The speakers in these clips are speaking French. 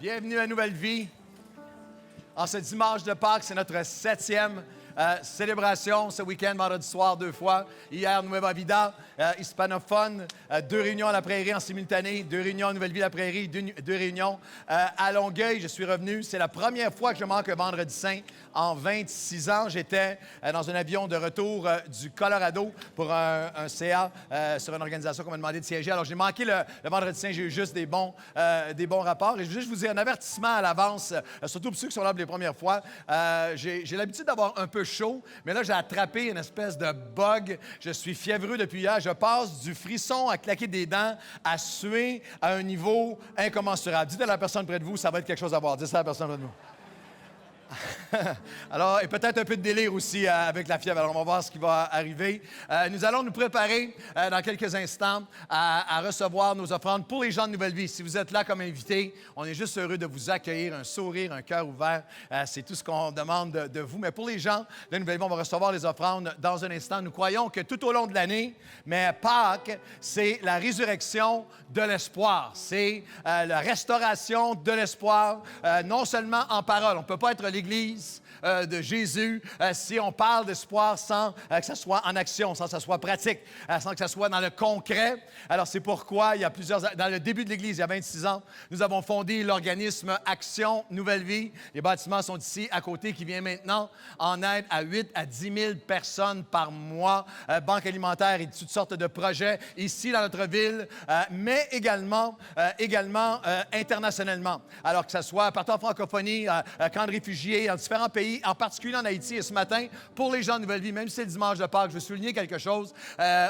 Bienvenue à Nouvelle Vie. En ce dimanche de Pâques, c'est notre 7e célébration ce week-end, vendredi soir 2 fois. Hier, Nueva Vida, hispanophone, 2 réunions à la Prairie en simultané, 2 réunions à Nouvelle Vie, la Prairie, 2 réunions à Longueuil. Je suis revenu. C'est la première fois que je manque un vendredi saint en 26 ans. J'étais dans un avion de retour du Colorado pour un CA sur une organisation qu'on m'a demandé de siéger. Alors, j'ai manqué le vendredi saint. J'ai eu juste des bons rapports. Et je veux juste vous dire un avertissement à l'avance, surtout pour ceux qui sont là pour les premières fois. J'ai l'habitude d'avoir un peu chaud, mais là, j'ai attrapé une espèce de bug. Je suis fiévreux depuis hier. Je passe du frisson à claquer des dents à suer à un niveau incommensurable. Dites à la personne près de vous, ça va être quelque chose à voir. Dites ça à la personne près de vous. Alors, et peut-être un peu de délire aussi avec la fièvre. Alors, on va voir ce qui va arriver. Nous allons nous préparer dans quelques instants à recevoir nos offrandes pour les gens de Nouvelle Vie. Si vous êtes là comme invité, on est juste heureux de vous accueillir, un sourire, un cœur ouvert. C'est tout ce qu'on demande de vous. Mais pour les gens de Nouvelle Vie, on va recevoir les offrandes dans un instant. Nous croyons que tout au long de l'année, mais Pâques, c'est la résurrection de l'espoir. C'est la restauration de l'espoir, non seulement en parole. On ne peut pas être l'Église de Jésus si on parle d'espoir sans que ça soit en action, sans que ça soit pratique, sans que ça soit dans le concret. Alors, c'est pourquoi il y a dans le début de l'Église, il y a 26 ans, nous avons fondé l'organisme Action Nouvelle Vie. Les bâtiments sont ici à côté, qui vient maintenant en aide à 8 à 10 000 personnes par mois. Banque alimentaire et toutes sortes de projets ici dans notre ville, mais également internationalement. Alors que ce soit partout en francophonie, camp de réfugiés, en différents pays, en particulier en Haïti. Et ce matin, pour les gens de Nouvelle Vie, même si c'est le dimanche de Pâques, je veux souligner quelque chose.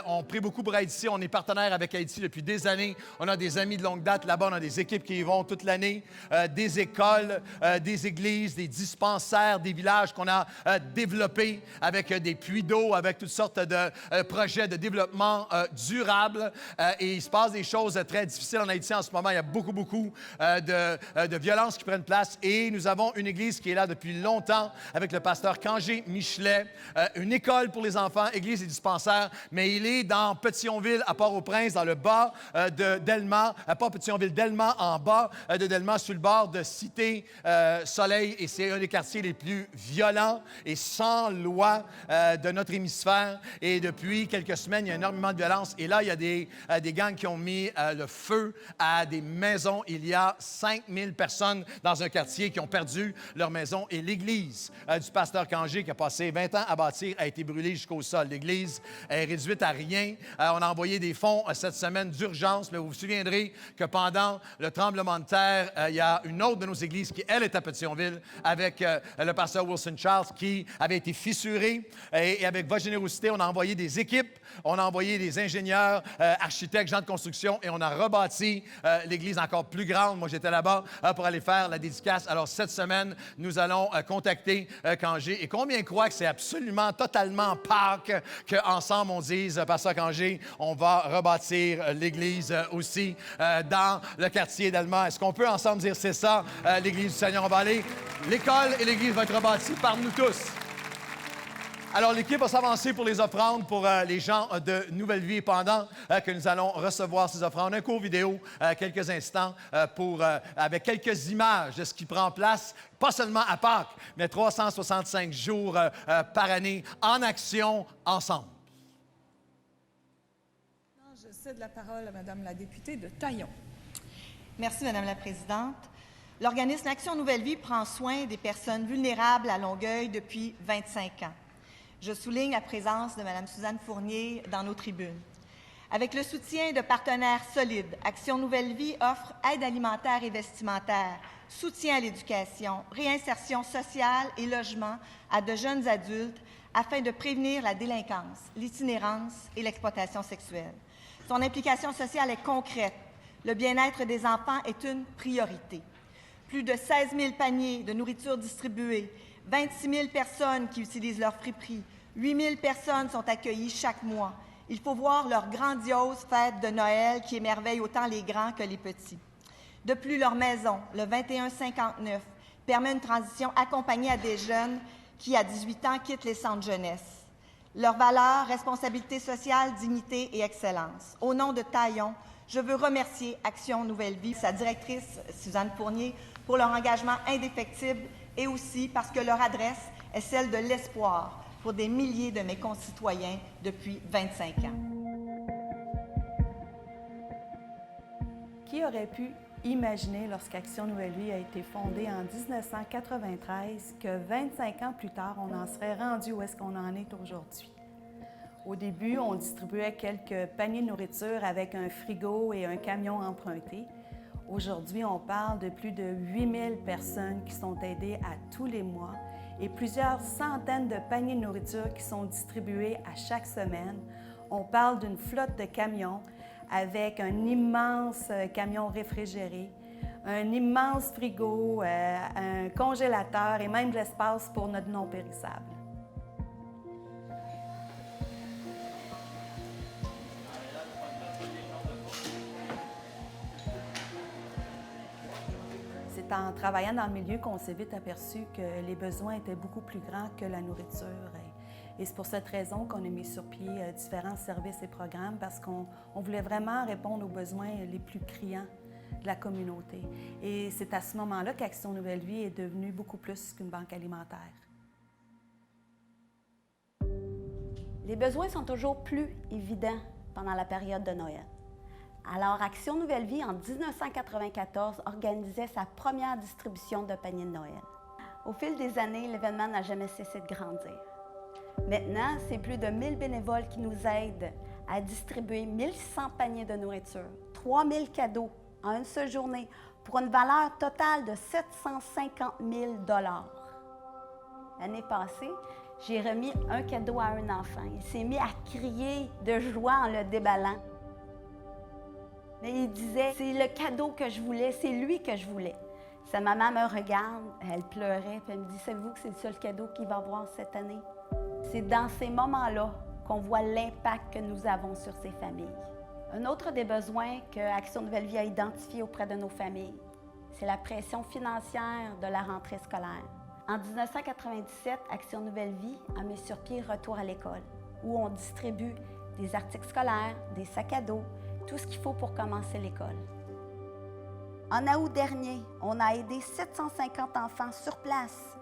On prie beaucoup pour Haïti. On est partenaire avec Haïti depuis des années. On a des amis de longue date là-bas. On a des équipes qui y vont toute l'année. Des écoles, des églises, des dispensaires, des villages qu'on a développés avec des puits d'eau, avec toutes sortes de projets de développement durable. Et il se passe des choses très difficiles en Haïti en ce moment. Il y a beaucoup de violences qui prennent place. Et nous avons une église qui est là depuis longtemps avec le pasteur Kangé Michelet, une école pour les enfants, église et dispensaire, mais il est dans Petit-Onville, à Port-au-Prince, dans le bas de Delmar, pas Petit-Onville, Delmar, en bas de Delmar, sur le bord de Cité Soleil, et c'est un des quartiers les plus violents et sans loi de notre hémisphère. Et depuis quelques semaines, il y a énormément de violence, et là, il y a des gangs qui ont mis le feu à des maisons. Il y a 5000 personnes dans un quartier qui ont perdu leur maison, et l'église du pasteur Kangé, qui a passé 20 ans à bâtir, a été brûlée jusqu'au sol. L'église est réduite à rien. On a envoyé des fonds cette semaine d'urgence, mais vous vous souviendrez que pendant le tremblement de terre, il y a une autre de nos églises qui, elle, est à Petit-Onville, avec le pasteur Wilson Charles, qui avait été fissurée. Et avec votre générosité, on a envoyé des équipes, on a envoyé des ingénieurs, architectes, gens de construction, et on a rebâti l'église encore plus grande. Moi, j'étais là-bas pour aller faire la dédicace. Alors, cette semaine, nous allons contacter Kangé. Et combien croient que c'est absolument, totalement Pâques qu'ensemble, on dise, pasteur Kangé, on va rebâtir l'église aussi dans le quartier d'Allemand. Est-ce qu'on peut ensemble dire c'est ça, l'église du Seigneur? On va aller. L'école et l'église vont être rebâties par nous tous. Alors, l'équipe va s'avancer pour les offrandes pour les gens de Nouvelle Vie. Pendant que nous allons recevoir ces offrandes, un court vidéo, quelques instants, avec quelques images de ce qui prend place, pas seulement à Pâques, mais 365 jours par année, en action, ensemble. Je cède la parole à Mme la députée de Taillon. Merci, Mme la présidente. L'organisme Action Nouvelle Vie prend soin des personnes vulnérables à Longueuil depuis 25 ans. Je souligne la présence de Mme Suzanne Fournier dans nos tribunes. Avec le soutien de partenaires solides, Action Nouvelle Vie offre aide alimentaire et vestimentaire, soutien à l'éducation, réinsertion sociale et logement à de jeunes adultes afin de prévenir la délinquance, l'itinérance et l'exploitation sexuelle. Son implication sociale est concrète. Le bien-être des enfants est une priorité. Plus de 16 000 paniers de nourriture distribués, 26 000 personnes qui utilisent leur friperie, 8 000 personnes sont accueillies chaque mois. Il faut voir leur grandiose fête de Noël qui émerveille autant les grands que les petits. De plus, leur maison, le 2159, permet une transition accompagnée à des jeunes qui, à 18 ans, quittent les centres jeunesse. Leurs valeurs, responsabilité sociale, dignité et excellence. Au nom de Taillon, Je veux remercier Action Nouvelle Vie, sa directrice Suzanne Fournier, pour leur engagement indéfectible et aussi parce que leur adresse est celle de l'espoir pour des milliers de mes concitoyens depuis 25 ans. Qui aurait pu imaginer, lorsqu'Action Nouvelle Vie a été fondée en 1993, que 25 ans plus tard, on en serait rendu où est-ce qu'on en est aujourd'hui? Au début, on distribuait quelques paniers de nourriture avec un frigo et un camion emprunté. Aujourd'hui, on parle de plus de 8000 personnes qui sont aidées à tous les mois et plusieurs centaines de paniers de nourriture qui sont distribués à chaque semaine. On parle d'une flotte de camions avec un immense camion réfrigéré, un immense frigo, un congélateur et même de l'espace pour notre non périssable. C'est en travaillant dans le milieu qu'on s'est vite aperçu que les besoins étaient beaucoup plus grands que la nourriture. Et c'est pour cette raison qu'on a mis sur pied différents services et programmes parce qu'on voulait vraiment répondre aux besoins les plus criants de la communauté. Et c'est à ce moment-là qu'Action Nouvelle Vie est devenue beaucoup plus qu'une banque alimentaire. Les besoins sont toujours plus évidents pendant la période de Noël. Alors, Action Nouvelle Vie, en 1994, organisait sa première distribution de paniers de Noël. Au fil des années, l'événement n'a jamais cessé de grandir. Maintenant, c'est plus de 1000 bénévoles qui nous aident à distribuer 1600 paniers de nourriture, 3000 cadeaux en une seule journée, pour une valeur totale de 750 000 $. L'année passée, j'ai remis un cadeau à un enfant. Il s'est mis à crier de joie en le déballant. Mais il disait, c'est le cadeau que je voulais, c'est lui que je voulais. Sa maman me regarde, elle pleurait, puis elle me dit, savez-vous que c'est le seul cadeau qu'il va avoir cette année? C'est dans ces moments-là qu'on voit l'impact que nous avons sur ces familles. Un autre des besoins que Action Nouvelle Vie a identifié auprès de nos familles, c'est la pression financière de la rentrée scolaire. En 1997, Action Nouvelle Vie a mis sur pied Retour à l'école, où on distribue des articles scolaires, des sacs à dos, tout ce qu'il faut pour commencer l'école. En août dernier, on a aidé 750 enfants sur place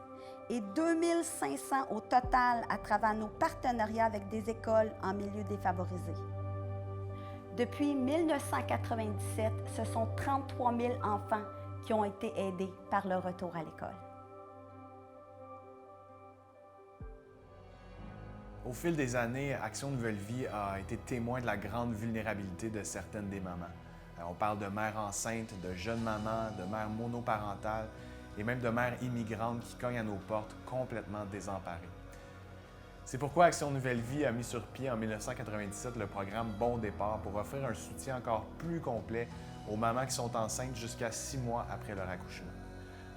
et 2500 au total à travers nos partenariats avec des écoles en milieu défavorisé. Depuis 1997, ce sont 33 000 enfants qui ont été aidés par le Retour à l'école. Au fil des années, Action Nouvelle Vie a été témoin de la grande vulnérabilité de certaines des mamans. On parle de mères enceintes, de jeunes mamans, de mères monoparentales et même de mères immigrantes qui cognent à nos portes complètement désemparées. C'est pourquoi Action Nouvelle Vie a mis sur pied en 1997 le programme Bon Départ pour offrir un soutien encore plus complet aux mamans qui sont enceintes jusqu'à 6 mois après leur accouchement.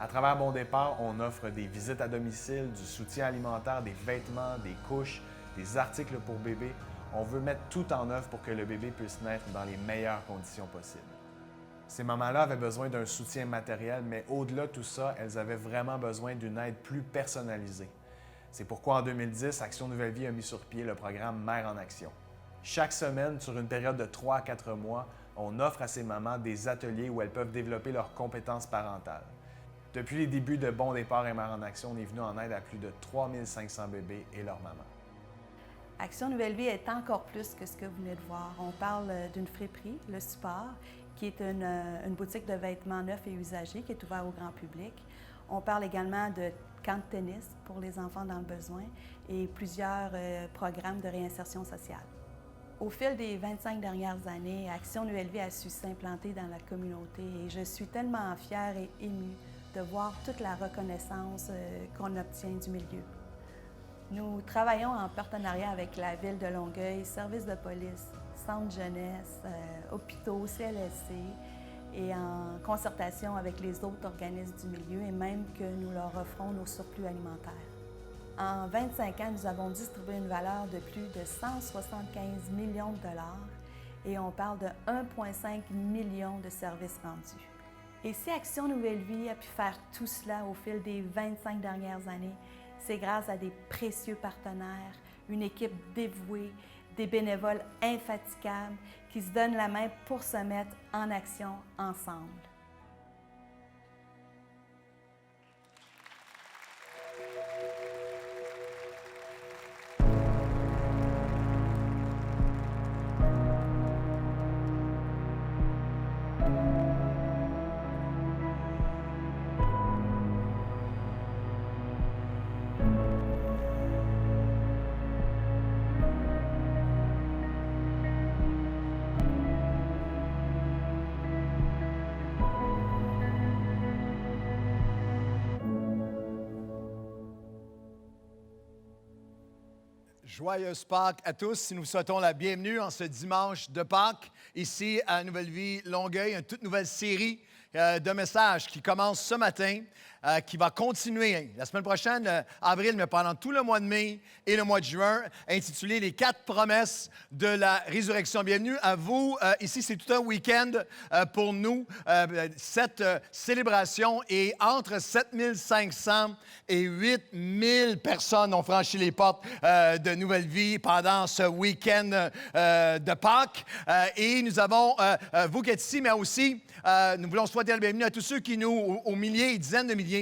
À travers Bon Départ, on offre des visites à domicile, du soutien alimentaire, des vêtements, des couches, des articles pour bébé. On veut mettre tout en œuvre pour que le bébé puisse naître dans les meilleures conditions possibles. Ces mamans-là avaient besoin d'un soutien matériel, mais au-delà de tout ça, elles avaient vraiment besoin d'une aide plus personnalisée. C'est pourquoi en 2010, Action Nouvelle Vie a mis sur pied le programme Mères en Action. Chaque semaine, sur une période de 3 à 4 mois, on offre à ces mamans des ateliers où elles peuvent développer leurs compétences parentales. Depuis les débuts de Bon Départ et Mères en Action, on est venu en aide à plus de 3500 bébés et leurs mamans. Action Nouvelle Vie est encore plus que ce que vous venez de voir. On parle d'une friperie, Le Support, qui est une boutique de vêtements neufs et usagés qui est ouverte au grand public. On parle également de camps de tennis pour les enfants dans le besoin et plusieurs programmes de réinsertion sociale. Au fil des 25 dernières années, Action Nouvelle Vie a su s'implanter dans la communauté et je suis tellement fière et émue de voir toute la reconnaissance qu'on obtient du milieu. Nous travaillons en partenariat avec la Ville de Longueuil, services de police, centres jeunesse, hôpitaux, CLSC et en concertation avec les autres organismes du milieu et même que nous leur offrons nos surplus alimentaires. En 25 ans, nous avons distribué une valeur de plus de 175 millions de dollars et on parle de 1,5 million de services rendus. Et si Action Nouvelle Vie a pu faire tout cela au fil des 25 dernières années, c'est grâce à des précieux partenaires, une équipe dévouée, des bénévoles infatigables qui se donnent la main pour se mettre en action ensemble. Joyeuse Pâques à tous. Nous vous souhaitons la bienvenue en ce dimanche de Pâques, ici à Nouvelle Vie Longueuil, une toute nouvelle série de messages qui commence ce matin, qui va continuer la semaine prochaine, avril, mais pendant tout le mois de mai et le mois de juin, intitulé « Les 4 promesses de la résurrection ». Bienvenue à vous. Ici, c'est tout un week-end pour nous, cette célébration. Et entre 7500 et 8000 personnes ont franchi les portes de Nouvelle Vie pendant ce week-end de Pâques. Et nous avons, vous qui êtes ici, mais aussi, nous voulons souhaiter la bienvenue à tous ceux qui nous, aux milliers et dizaines de milliers,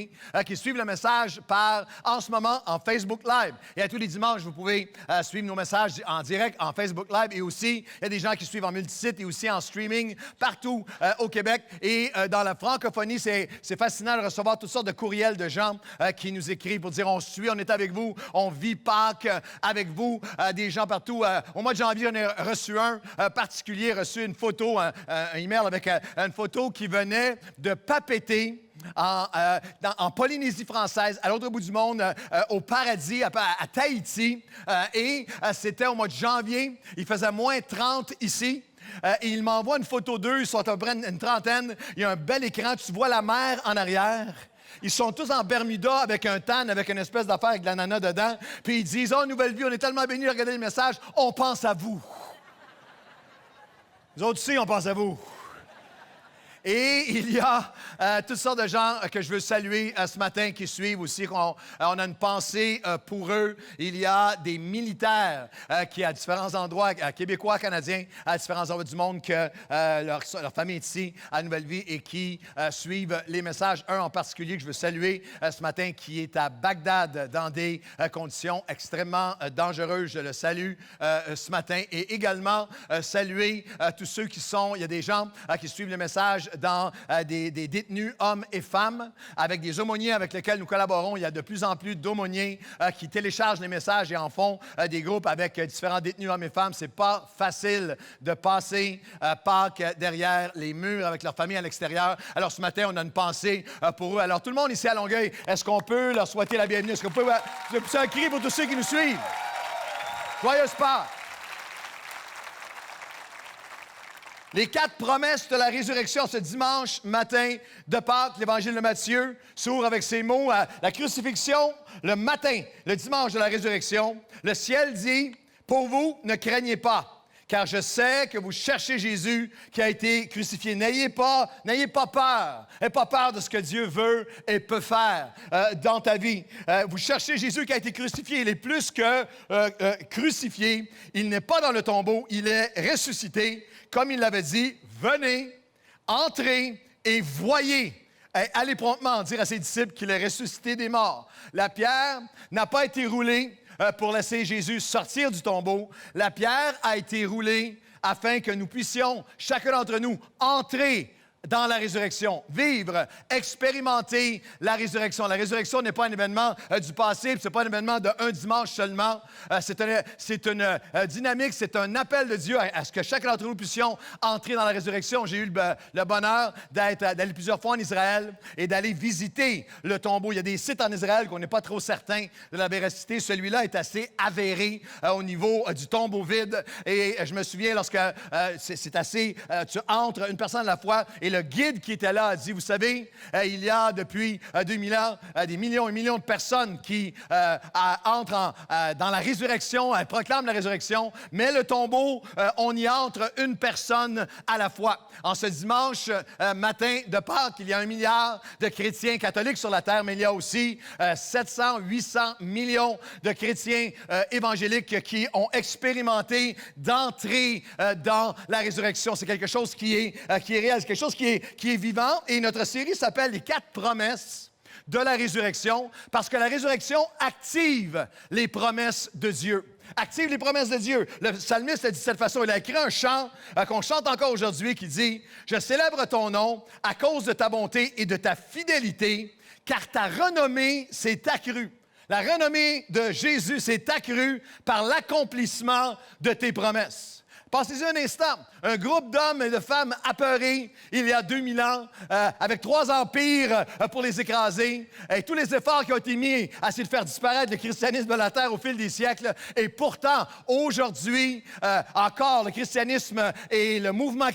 qui suivent le message en ce moment en Facebook Live. Et à tous les dimanches, vous pouvez suivre nos messages en direct en Facebook Live. Et aussi, il y a des gens qui suivent en multisite et aussi en streaming partout au Québec. Et dans la francophonie, c'est fascinant de recevoir toutes sortes de courriels de gens qui nous écrivent pour dire on suit, on est avec vous, on vit Pâques avec vous. Des gens partout. Au mois de janvier, on a reçu un particulier, reçu une photo, un email avec une photo qui venait de Papeete, en Polynésie française, à l'autre bout du monde, au paradis, à Tahiti. Et c'était au mois de janvier. Il faisait moins 30 ici. Et il m'envoie une photo d'eux. Ils sont à peu près une trentaine. Il y a un bel écran. Tu vois la mer en arrière. Ils sont tous en Bermuda avec un tan, avec une espèce d'affaire avec de l'ananas dedans. Puis ils disent « Oh, Nouvelle Vie, on est tellement bénis de regarder le message. On pense à vous. » Nous autres aussi, on pense à vous. Et il y a toutes sortes de gens que je veux saluer ce matin qui suivent aussi. On a une pensée pour eux. Il y a des militaires qui, à différents endroits, québécois, canadiens, à différents endroits du monde, que leur famille est ici à Nouvelle Vie et qui suivent les messages. Un en particulier que je veux saluer ce matin qui est à Bagdad dans des conditions extrêmement dangereuses. Je le salue ce matin. Et également saluer tous ceux qui sont... Il y a des gens qui suivent les messages dans des détenus hommes et femmes, avec des aumôniers avec lesquels nous collaborons. Il y a de plus en plus d'aumôniers qui téléchargent les messages et en font des groupes avec différents détenus hommes et femmes. C'est pas facile de passer Pâques derrière les murs avec leur famille à l'extérieur. Alors ce matin, on a une pensée pour eux. Alors tout le monde ici à Longueuil, est-ce qu'on peut leur souhaiter la bienvenue? Est-ce qu'on peut pousser un cri pour tous ceux qui nous suivent? Joyeuse Pâques! Les 4 promesses de la résurrection ce dimanche matin de Pâques, l'Évangile de Matthieu s'ouvre avec ces mots. La crucifixion, le matin, le dimanche de la résurrection, le ciel dit, « Pour vous, ne craignez pas, car je sais que vous cherchez Jésus qui a été crucifié. N'ayez pas peur. N'ayez pas peur de ce que Dieu veut et peut faire dans ta vie. Vous cherchez Jésus qui a été crucifié. Il est plus que crucifié. Il n'est pas dans le tombeau. Il est ressuscité. Comme il l'avait dit, venez, entrez et voyez. Allez promptement dire à ses disciples qu'il est ressuscité des morts. La pierre n'a pas été roulée pour laisser Jésus sortir du tombeau. La pierre a été roulée afin que nous puissions, chacun d'entre nous, entrer dans la résurrection, vivre, expérimenter la résurrection. La résurrection n'est pas un événement du passé, ce n'est pas un événement d'un dimanche seulement. C'est une dynamique, c'est un appel de Dieu à ce que chacun d'entre nous puissions entrer dans la résurrection. J'ai eu le bonheur d'aller plusieurs fois en Israël et d'aller visiter le tombeau. Il y a des sites en Israël qu'on n'est pas trop certain de la véracité. Celui-là est assez avéré au niveau du tombeau vide. Et je me souviens lorsque c'est assez... tu entres une personne à la fois et Et le guide qui était là a dit, vous savez, il y a depuis 2000 ans des millions et millions de personnes qui entrent dans la résurrection, proclament la résurrection, mais le tombeau, on y entre une personne à la fois. En ce dimanche matin de Pâques, il y a 1 milliard de chrétiens catholiques sur la terre, mais il y a aussi 700, 800 millions de chrétiens évangéliques qui ont expérimenté d'entrer dans la résurrection. C'est quelque chose qui est réel, c'est quelque chose qui est vivant. Et notre série s'appelle « Les 4 promesses de la résurrection » parce que la résurrection active les promesses de Dieu. Active les promesses de Dieu. Le psalmiste a dit de cette façon, il a écrit un chant qu'on chante encore aujourd'hui qui dit « Je célèbre ton nom à cause de ta bonté et de ta fidélité, car ta renommée s'est accrue. » La renommée de Jésus s'est accrue par l'accomplissement de tes promesses. Pensez-y un instant, un groupe d'hommes et de femmes apeurés il y a 2000 ans, avec 3 empires pour les écraser, et tous les efforts qui ont été mis à essayer de faire disparaître le christianisme de la terre au fil des siècles. Et pourtant, aujourd'hui, encore, le christianisme est le mouvement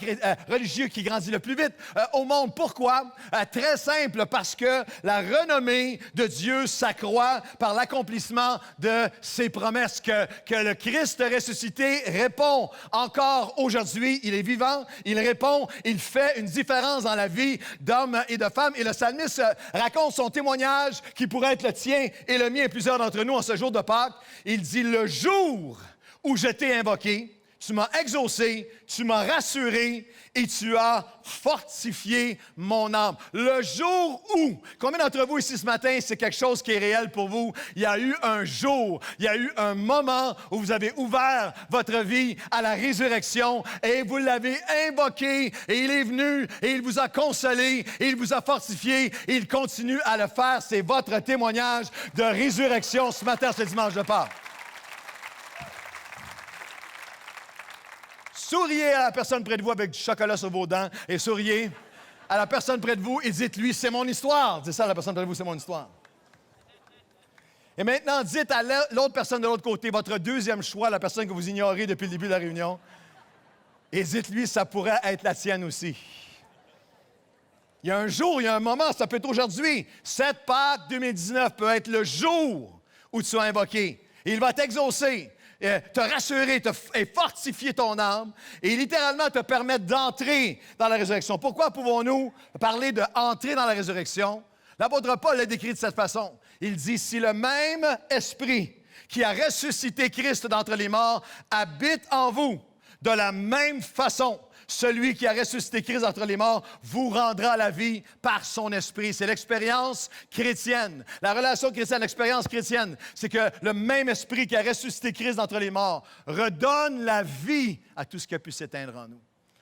religieux qui grandit le plus vite au monde. Pourquoi? Très simple, parce que la renommée de Dieu s'accroît par l'accomplissement de ses promesses, que le Christ ressuscité répond encore aujourd'hui, il est vivant, il répond, il fait une différence dans la vie d'hommes et de femmes. Et le psalmiste raconte son témoignage qui pourrait être le tien et le mien, plusieurs d'entre nous en ce jour de Pâques. Il dit, le jour où je t'ai invoqué, tu m'as exaucé, tu m'as rassuré et tu as fortifié mon âme. Le jour où, combien d'entre vous ici ce matin, c'est quelque chose qui est réel pour vous? Il y a eu un jour, il y a eu un moment où vous avez ouvert votre vie à la résurrection et vous l'avez invoqué et il est venu et il vous a consolé et il vous a fortifié et il continue à le faire. C'est votre témoignage de résurrection ce matin, ce dimanche de Pâques. Souriez à la personne près de vous avec du chocolat sur vos dents et souriez à la personne près de vous et dites-lui, c'est mon histoire. Dites ça à la personne près de vous, c'est mon histoire. Et maintenant, dites à l'autre personne de l'autre côté, votre deuxième choix, la personne que vous ignorez depuis le début de la réunion, et dites-lui, ça pourrait être la tienne aussi. Il y a un jour, il y a un moment, ça peut être aujourd'hui. 7 Pâques 2019 peut être le jour où tu as invoqué. Et il va t'exaucer, te rassurer et fortifier ton âme et littéralement te permettre d'entrer dans la résurrection. Pourquoi pouvons-nous parler d'entrer dans la résurrection? L'apôtre Paul l'a décrit de cette façon. Il dit, si le même esprit qui a ressuscité Christ d'entre les morts habite en vous, de la même façon, celui qui a ressuscité Christ d'entre les morts vous rendra la vie par son esprit. C'est l'expérience chrétienne. La relation chrétienne, l'expérience chrétienne, c'est que le même esprit qui a ressuscité Christ d'entre les morts redonne la vie à tout ce qui a pu s'éteindre en nous.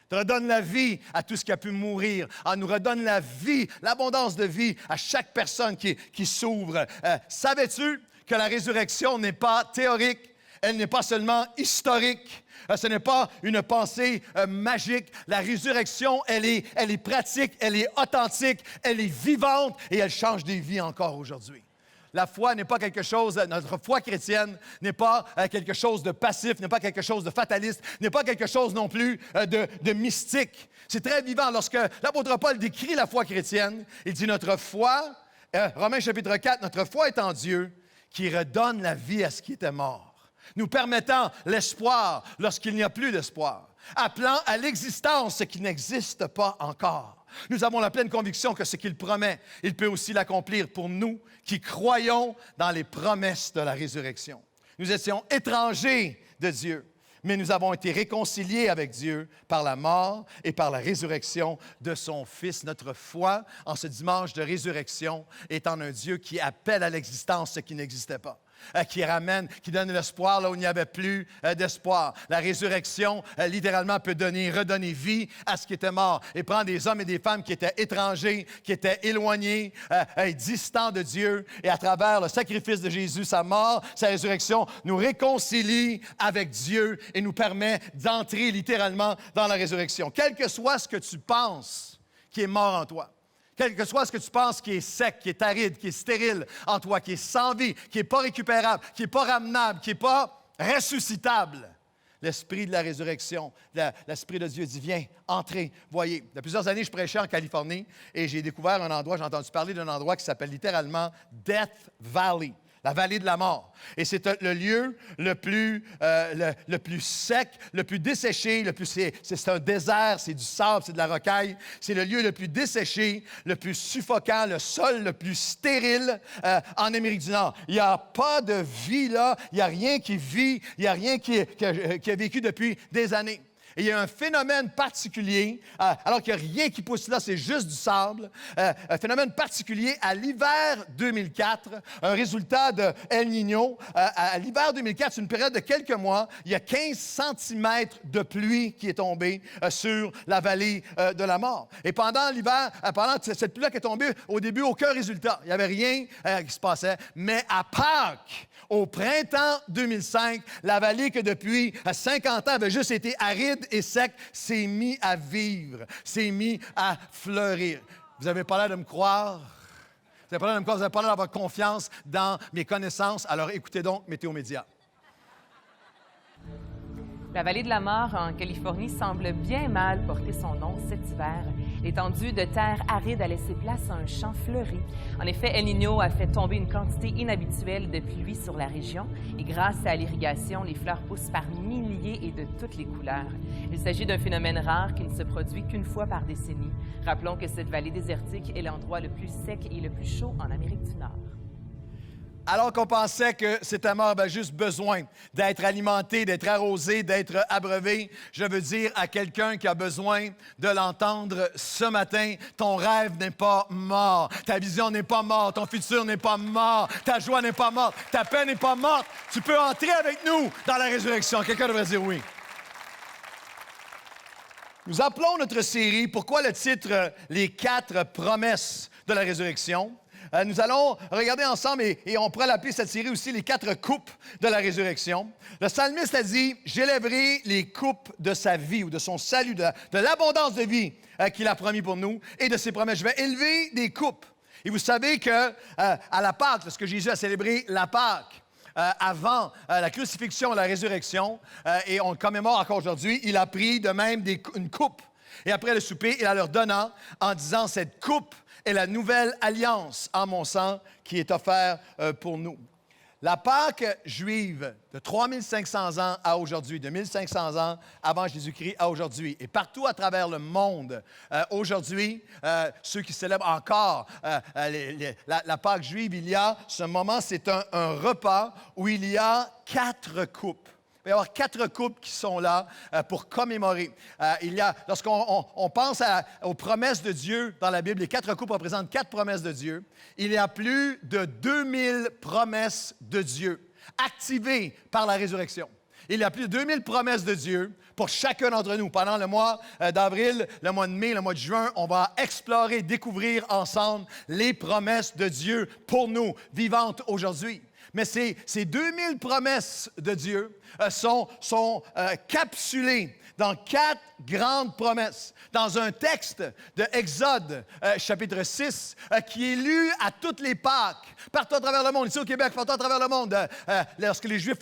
Redonne la vie à tout ce qui a pu mourir. Nous redonne la vie, l'abondance de vie à chaque personne qui s'ouvre. Savais-tu que la résurrection n'est pas théorique? Elle n'est pas seulement historique. Ce n'est pas une pensée magique. La résurrection, elle est pratique, elle est authentique, elle est vivante et elle change des vies encore aujourd'hui. La foi n'est pas quelque chose, notre foi chrétienne n'est pas quelque chose de passif, n'est pas quelque chose de fataliste, n'est pas quelque chose non plus de mystique. C'est très vivant. Lorsque l'apôtre Paul décrit la foi chrétienne, il dit notre foi, Romains chapitre 4, notre foi est en Dieu qui redonne la vie à ce qui était mort, nous permettant l'espoir lorsqu'il n'y a plus d'espoir, appelant à l'existence ce qui n'existe pas encore. Nous avons la pleine conviction que ce qu'il promet, il peut aussi l'accomplir pour nous qui croyons dans les promesses de la résurrection. Nous étions étrangers de Dieu, mais nous avons été réconciliés avec Dieu par la mort et par la résurrection de son Fils. Notre foi, en ce dimanche de résurrection, est en un Dieu qui appelle à l'existence ce qui n'existait pas. Qui ramène, qui donne l'espoir là où il n'y avait plus d'espoir. La résurrection, littéralement, peut redonner vie à ce qui était mort et prendre des hommes et des femmes qui étaient étrangers, qui étaient éloignés, distants de Dieu. Et à travers le sacrifice de Jésus, sa mort, sa résurrection, nous réconcilie avec Dieu et nous permet d'entrer littéralement dans la résurrection. Quel que soit ce que tu penses qui est mort en toi, quel que soit ce que tu penses qui est sec, qui est aride, qui est stérile en toi, qui est sans vie, qui n'est pas récupérable, qui n'est pas ramenable, qui n'est pas ressuscitable, l'esprit de la résurrection. L'esprit de Dieu dit, viens, entrez, voyez. Il y a plusieurs années, je prêchais en Californie et j'ai découvert un endroit, j'ai entendu parler d'un endroit qui s'appelle littéralement Death Valley. La vallée de la mort. Et c'est le lieu le plus sec, le plus desséché, c'est un désert, c'est du sable, c'est de la rocaille. C'est le lieu le plus desséché, le plus suffocant, le sol le plus stérile en Amérique du Nord. Il n'y a pas de vie là, il n'y a rien qui vit, il n'y a rien qui a vécu depuis des années. Et il y a un phénomène particulier, alors qu'il n'y a rien qui pousse là, c'est juste du sable, un phénomène particulier à l'hiver 2004, un résultat de El Niño. À l'hiver 2004, c'est une période de quelques mois, il y a 15 cm de pluie qui est tombée sur la vallée de la mort. Et pendant l'hiver, pendant cette pluie-là qui est tombée, au début, aucun résultat. Il n'y avait rien qui se passait. Mais à Pâques, au printemps 2005, la vallée que depuis 50 ans avait juste été aride et sec s'est mise à vivre, s'est mise à fleurir. Vous n'avez pas l'air de me croire? Vous n'avez pas l'air de me croire? Vous n'avez pas l'air d'avoir confiance dans mes connaissances? Alors écoutez donc Météo Média. La vallée de la mort en Californie semble bien mal porter son nom cet hiver. L'étendue de terre aride a laissé place à un champ fleuri. En effet, El Niño a fait tomber une quantité inhabituelle de pluie sur la région et grâce à l'irrigation, les fleurs poussent par milliers et de toutes les couleurs. Il s'agit d'un phénomène rare qui ne se produit qu'une fois par décennie. Rappelons que cette vallée désertique est l'endroit le plus sec et le plus chaud en Amérique du Nord. Alors qu'on pensait que c'était mort avait juste besoin d'être alimenté, d'être arrosé, d'être abreuvé, je veux dire à quelqu'un qui a besoin de l'entendre ce matin, ton rêve n'est pas mort, ta vision n'est pas morte, ton futur n'est pas mort, ta joie n'est pas morte, ta paix n'est pas morte. Tu peux entrer avec nous dans la résurrection. Quelqu'un devrait dire oui. Nous appelons notre série, pourquoi le titre « Les 4 promesses de la résurrection ». Nous allons regarder ensemble, et on pourrait l'appeler cette série aussi, les 4 coupes de la résurrection. Le psalmiste a dit, « J'élèverai les coupes de sa vie » ou de son salut, de l'abondance de vie qu'il a promis pour nous et de ses promesses. Je vais élever des coupes. Et vous savez que à la Pâque, lorsque Jésus a célébré la Pâque, avant la crucifixion et la résurrection, et on le commémore encore aujourd'hui, il a pris de même une coupe. Et après le souper, il la leur donna en disant, « Cette coupe est la nouvelle alliance en mon sang qui est offerte pour nous. » La Pâque juive de 3500 ans à aujourd'hui, de 1500 ans avant Jésus-Christ à aujourd'hui, et partout à travers le monde, aujourd'hui, ceux qui célèbrent encore la Pâque juive, il y a ce moment, c'est un repas où il y a 4 coupes. Il va y avoir 4 coupes qui sont là pour commémorer. Lorsqu'on pense aux promesses de Dieu dans la Bible, les 4 coupes représentent 4 promesses de Dieu. Il y a plus de 2000 promesses de Dieu activées par la résurrection. Il y a plus de 2000 promesses de Dieu pour chacun d'entre nous. Pendant le mois d'avril, le mois de mai, le mois de juin, on va explorer, découvrir ensemble les promesses de Dieu pour nous, vivantes aujourd'hui. Mais ces 2000 promesses de Dieu sont capsulées dans 4 grandes promesses. Dans un texte de Exode, chapitre 6, qui est lu à toutes les Pâques, partout à travers le monde, ici au Québec, partout à travers le monde. Lorsque les Juifs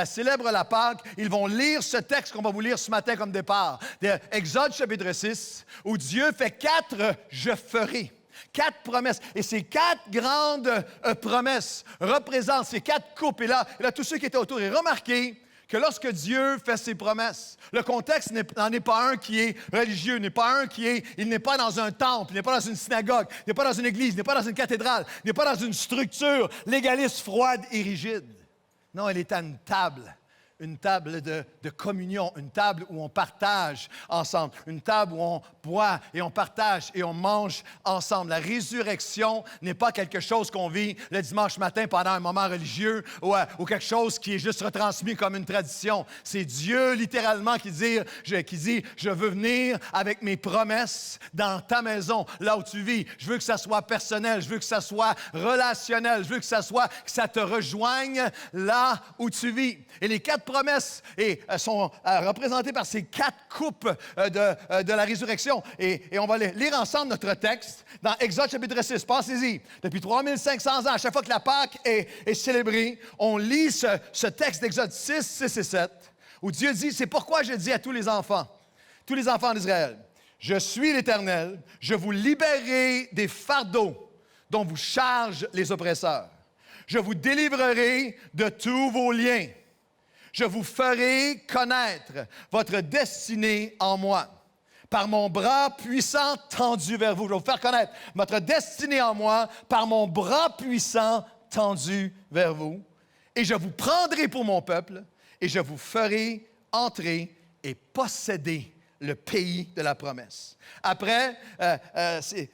célèbrent la Pâque, ils vont lire ce texte qu'on va vous lire ce matin comme départ. De Exode, chapitre 6, où Dieu fait 4 « je ferai ». 4 promesses. Et ces 4 grandes promesses représentent ces 4 coupes. Et là, tous ceux qui étaient autour, et remarquez que lorsque Dieu fait ses promesses, le contexte n'en est pas un qui est religieux, il n'est pas dans un temple, il n'est pas dans une synagogue, il n'est pas dans une église, il n'est pas dans une cathédrale, il n'est pas dans une structure légaliste, froide et rigide. Non, il est à une table de communion, une table où on partage ensemble, une table où on boit et on partage et on mange ensemble. La résurrection n'est pas quelque chose qu'on vit le dimanche matin pendant un moment religieux ou quelque chose qui est juste retransmis comme une tradition. C'est Dieu littéralement qui dit « Je veux venir avec mes promesses dans ta maison, là où tu vis. Je veux que ça soit personnel, je veux que ça soit relationnel, je veux que ça te rejoigne là où tu vis. » Et les 4 promesses sont représentées par ces 4 coupes de la résurrection. Et on va lire ensemble notre texte dans Exode chapitre 6. Pensez-y. Depuis 3500 ans, à chaque fois que la Pâque est célébrée, on lit ce texte d'Exode 6, 6 et 7, où Dieu dit, c'est pourquoi je dis à tous les enfants d'Israël, je suis l'Éternel, je vous libérerai des fardeaux dont vous chargent les oppresseurs. Je vous délivrerai de tous vos liens. Je vous ferai connaître votre destinée en moi. Par mon bras puissant tendu vers vous. Je vais vous faire connaître votre destinée en moi par mon bras puissant tendu vers vous. Et je vous prendrai pour mon peuple et je vous ferai entrer et posséder le pays de la promesse. Après, c'est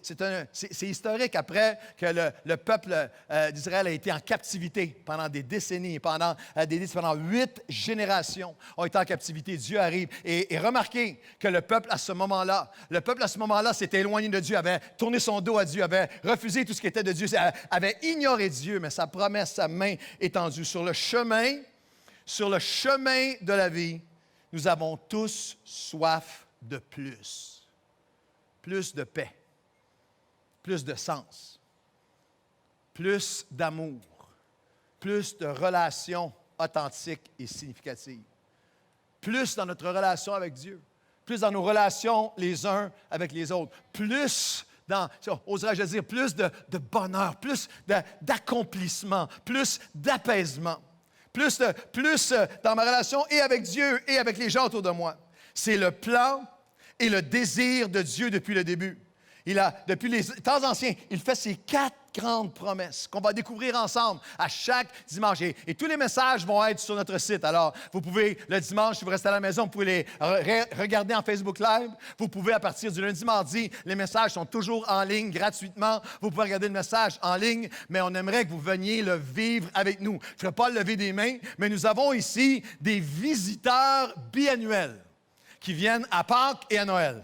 historique, après que le peuple d'Israël a été en captivité pendant des décennies, pendant 8 générations ont été en captivité. Dieu arrive et remarquez que le peuple à ce moment-là s'était éloigné de Dieu, avait tourné son dos à Dieu, avait refusé tout ce qui était de Dieu, avait ignoré Dieu, mais sa promesse, sa main étendue sur le chemin de la vie. Nous avons tous soif de plus. Plus de paix, plus de sens, plus d'amour, plus de relations authentiques et significatives, plus dans notre relation avec Dieu, plus dans nos relations les uns avec les autres, plus dans, oserais-je dire, plus de bonheur, plus d'accomplissement, plus d'apaisement. Plus dans ma relation et avec Dieu et avec les gens autour de moi. C'est le plan et le désir de Dieu depuis le début. Depuis les temps anciens, il fait ces 4 grandes promesses qu'on va découvrir ensemble à chaque dimanche. Et tous les messages vont être sur notre site. Alors, vous pouvez, le dimanche, si vous restez à la maison, vous pouvez les regarder en Facebook Live. Vous pouvez, à partir du lundi, mardi, les messages sont toujours en ligne gratuitement. Vous pouvez regarder le message en ligne, mais on aimerait que vous veniez le vivre avec nous. Je ne ferai pas le lever des mains, mais nous avons ici des visiteurs biannuels qui viennent à Pâques et à Noël.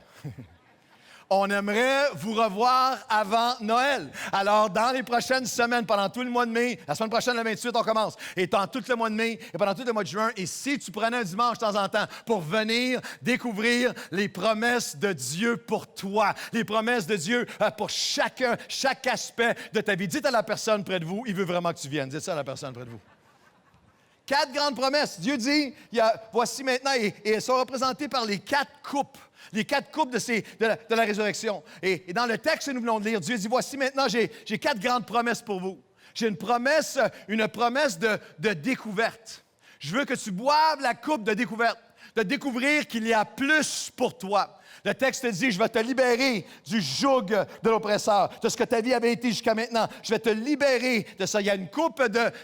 On aimerait vous revoir avant Noël. Alors, dans les prochaines semaines, pendant tout le mois de mai, la semaine prochaine, le 28, on commence, et pendant tout le mois de mai, et pendant tout le mois de juin, et si tu prenais un dimanche de temps en temps pour venir découvrir les promesses de Dieu pour toi, les promesses de Dieu pour chaque aspect de ta vie. Dites à la personne près de vous, il veut vraiment que tu viennes. Dites ça à la personne près de vous. 4 grandes promesses. Dieu dit, voici maintenant, et elles sont représentées par les 4 coupes. Les 4 coupes de la résurrection. Et dans le texte que nous venons de lire, Dieu dit, voici maintenant, j'ai 4 grandes promesses pour vous. J'ai une promesse de découverte. Je veux que tu boives la coupe de découverte, de découvrir qu'il y a plus pour toi. Le texte dit, je vais te libérer du joug de l'oppresseur, de ce que ta vie avait été jusqu'à maintenant. Je vais te libérer de ça. Il y a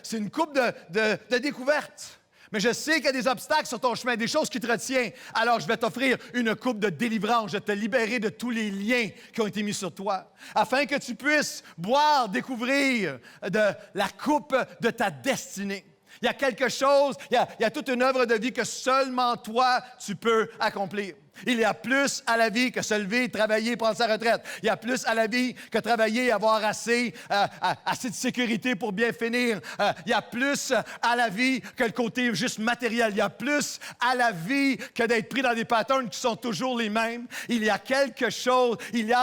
c'est une coupe de découverte. Mais je sais qu'il y a des obstacles sur ton chemin, des choses qui te retiennent. Alors, je vais t'offrir une coupe de délivrance. Je vais te libérer de tous les liens qui ont été mis sur toi, afin que tu puisses boire, découvrir de la coupe de ta destinée. Il y a quelque chose, il y a toute une œuvre de vie que seulement toi, tu peux accomplir. Il y a plus à la vie que se lever, travailler, prendre sa retraite. Il y a plus à la vie que travailler et avoir assez de sécurité pour bien finir. Il y a plus à la vie que le côté juste matériel. Il y a plus à la vie que d'être pris dans des patterns qui sont toujours les mêmes. Il y a quelque chose,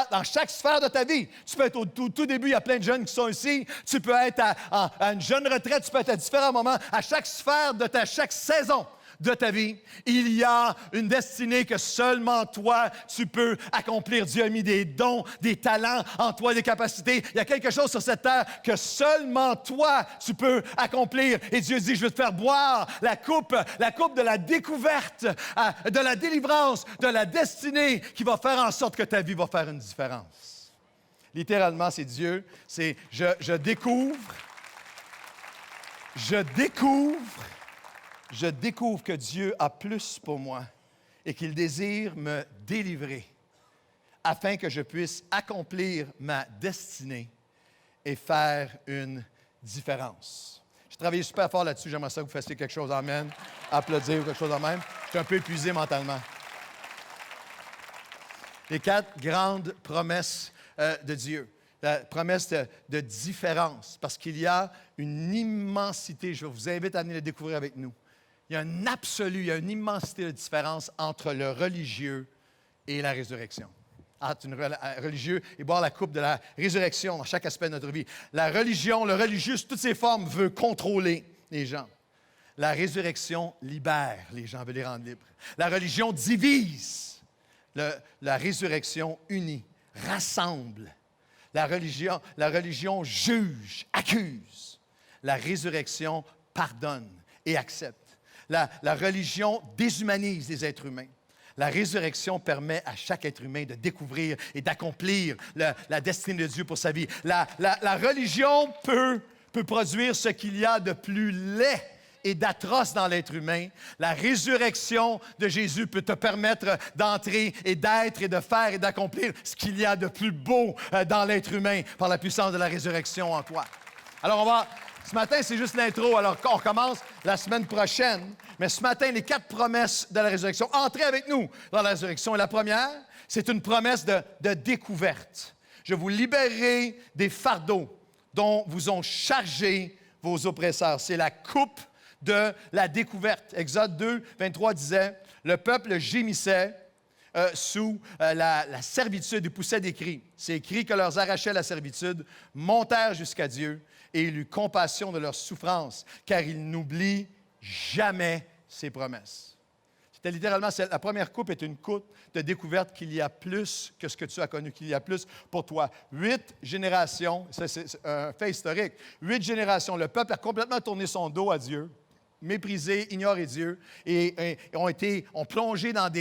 dans chaque sphère de ta vie. Tu peux être au tout début, il y a plein de jeunes qui sont ici. Tu peux être à une jeune retraite, tu peux être à différents moments. À chaque sphère de chaque saison de ta vie, il y a une destinée que seulement toi, tu peux accomplir. Dieu a mis des dons, des talents en toi, des capacités. Il y a quelque chose sur cette terre que seulement toi, tu peux accomplir. Et Dieu dit, je veux te faire boire la coupe de la découverte, de la délivrance, de la destinée qui va faire en sorte que ta vie va faire une différence. Littéralement, c'est Dieu. C'est je découvre que Dieu a plus pour moi et qu'il désire me délivrer afin que je puisse accomplir ma destinée et faire une différence. J'ai travaillé super fort là-dessus. J'aimerais ça que vous fassiez quelque chose. Amen. Applaudir ou quelque chose de même. Je suis un peu épuisé mentalement. Les 4 grandes promesses de Dieu. La promesse de différence, parce qu'il y a une immensité. Je vous invite à venir le découvrir avec nous. Il y a un absolu, il y a une immensité de différence entre le religieux et la résurrection. Entre un religieux et boire la coupe de la résurrection dans chaque aspect de notre vie. La religion, le religieux, sous toutes ses formes, veut contrôler les gens. La résurrection libère, les gens veulent les rendre libres. La religion divise. La résurrection unit, rassemble. La religion juge, accuse. La résurrection pardonne et accepte. La religion déshumanise les êtres humains. La résurrection permet à chaque être humain de découvrir et d'accomplir la destinée de Dieu pour sa vie. La religion peut produire ce qu'il y a de plus laid et d'atroce dans l'être humain. La résurrection de Jésus peut te permettre d'entrer et d'être et de faire et d'accomplir ce qu'il y a de plus beau dans l'être humain par la puissance de la résurrection en toi. Alors, ce matin, c'est juste l'intro. Alors, on commence la semaine prochaine. Mais ce matin, les 4 promesses de la résurrection. Entrez avec nous dans la résurrection. Et la première, c'est une promesse de découverte. Je vous libérerai des fardeaux dont vous ont chargé vos oppresseurs. C'est la coupe de la découverte. Exode 2, 23 disait, « Le peuple gémissait sous la servitude et poussait des cris. Ces cris que leur arrachait la servitude montèrent jusqu'à Dieu et il eut compassion de leur souffrance, car il n'oublie jamais ses promesses. » C'était littéralement, la première coupe est une coupe de découverte qu'il y a plus que ce que tu as connu, qu'il y a plus pour toi. 8 générations, ça c'est un fait historique, 8 générations, le peuple a complètement tourné son dos à Dieu, méprisé, ignoré Dieu et ont plongé dans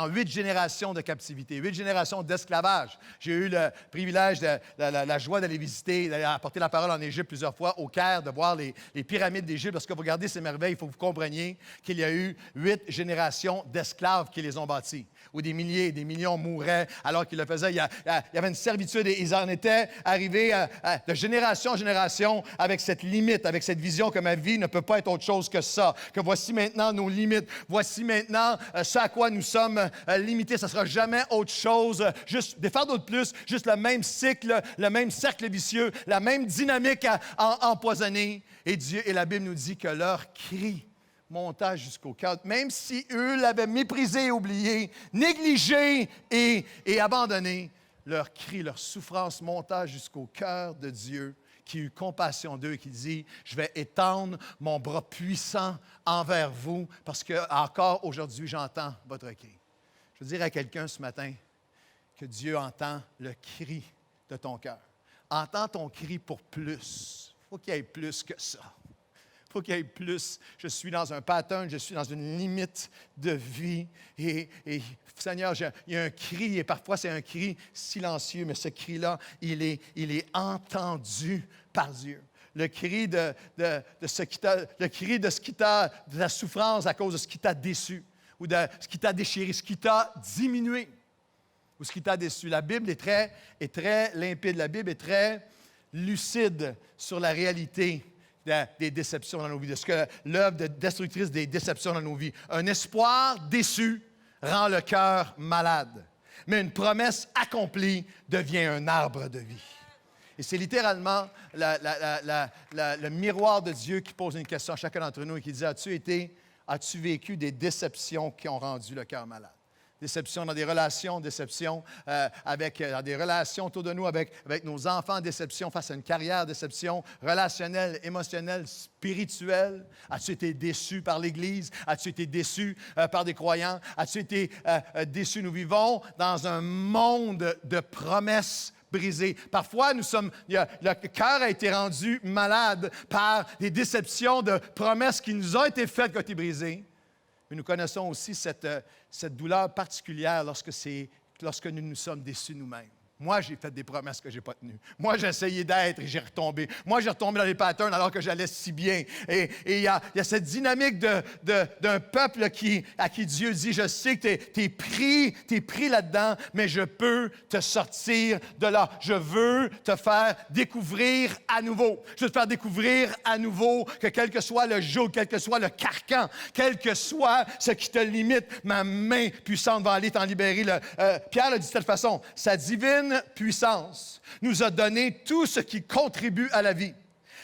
8 générations de captivité, 8 générations d'esclavage. J'ai eu le privilège, la joie d'aller visiter, d'aller apporter la parole en Égypte plusieurs fois, au Caire, de voir les pyramides d'Égypte. Lorsque vous regardez ces merveilles, il faut que vous compreniez qu'il y a eu 8 générations d'esclaves qui les ont bâties, où des milliers et des millions mouraient alors qu'ils le faisaient. Il y avait une servitude et ils en étaient arrivés de génération en génération avec cette limite, avec cette vision que ma vie ne peut pas être autre chose que ça, que voici maintenant nos limites, voici maintenant ce à quoi nous sommes limités. Ça ne sera jamais autre chose, juste des fardeaux de plus, juste le même cycle, le même cercle vicieux, la même dynamique empoisonnée. Et la Bible nous dit que leur cri monta jusqu'au cœur, même si eux l'avaient méprisé, oublié, négligé et abandonné, leur cri, leur souffrance monta jusqu'au cœur de Dieu, qui eut compassion d'eux et qui dit, « Je vais étendre mon bras puissant envers vous, parce que encore aujourd'hui, j'entends votre cri. » Je veux dire à quelqu'un ce matin que Dieu entend le cri de ton cœur. Entends ton cri pour plus. Il faut qu'il y ait plus que ça. Il faut qu'il y ait plus. Je suis dans un pattern, je suis dans une limite de vie. Et Seigneur, il y a un cri, et parfois c'est un cri silencieux, mais ce cri-là, il est entendu par Dieu. Le cri de la souffrance à cause de ce qui t'a déçu, ou de ce qui t'a déchiré, ce qui t'a diminué, ou ce qui t'a déçu. La Bible est très limpide, la Bible est très lucide sur la réalité des déceptions dans nos vies, de ce que l'œuvre destructrice des déceptions dans nos vies. Un espoir déçu rend le cœur malade, mais une promesse accomplie devient un arbre de vie. Et c'est littéralement le miroir de Dieu qui pose une question à chacun d'entre nous et qui dit, as-tu vécu des déceptions qui ont rendu le cœur malade? Déception dans des relations, déception dans des relations autour de nous avec nos enfants, déception face à une carrière, déception relationnelle, émotionnelle, spirituelle. As-tu été déçu par l'Église? As-tu été déçu par des croyants? As-tu été déçu? Nous vivons dans un monde de promesses brisées. Parfois, le cœur a été rendu malade par des déceptions de promesses qui nous ont été faites qui ont été brisées. Mais nous connaissons aussi cette douleur particulière lorsque nous nous sommes déçus nous-mêmes. Moi, j'ai fait des promesses que je n'ai pas tenues. Moi, j'ai essayé d'être et j'ai retombé. Moi, j'ai retombé dans les patterns alors que j'allais si bien. Et il y a cette dynamique d'un peuple à qui Dieu dit, je sais que tu es pris là-dedans, mais je peux te sortir de là. Je veux te faire découvrir à nouveau. Je veux te faire découvrir à nouveau que quel que soit le joug, quel que soit le carcan, quel que soit ce qui te limite, ma main puissante va aller t'en libérer. Pierre l'a dit de cette façon, sa divine puissance nous a donné tout ce qui contribue à la vie.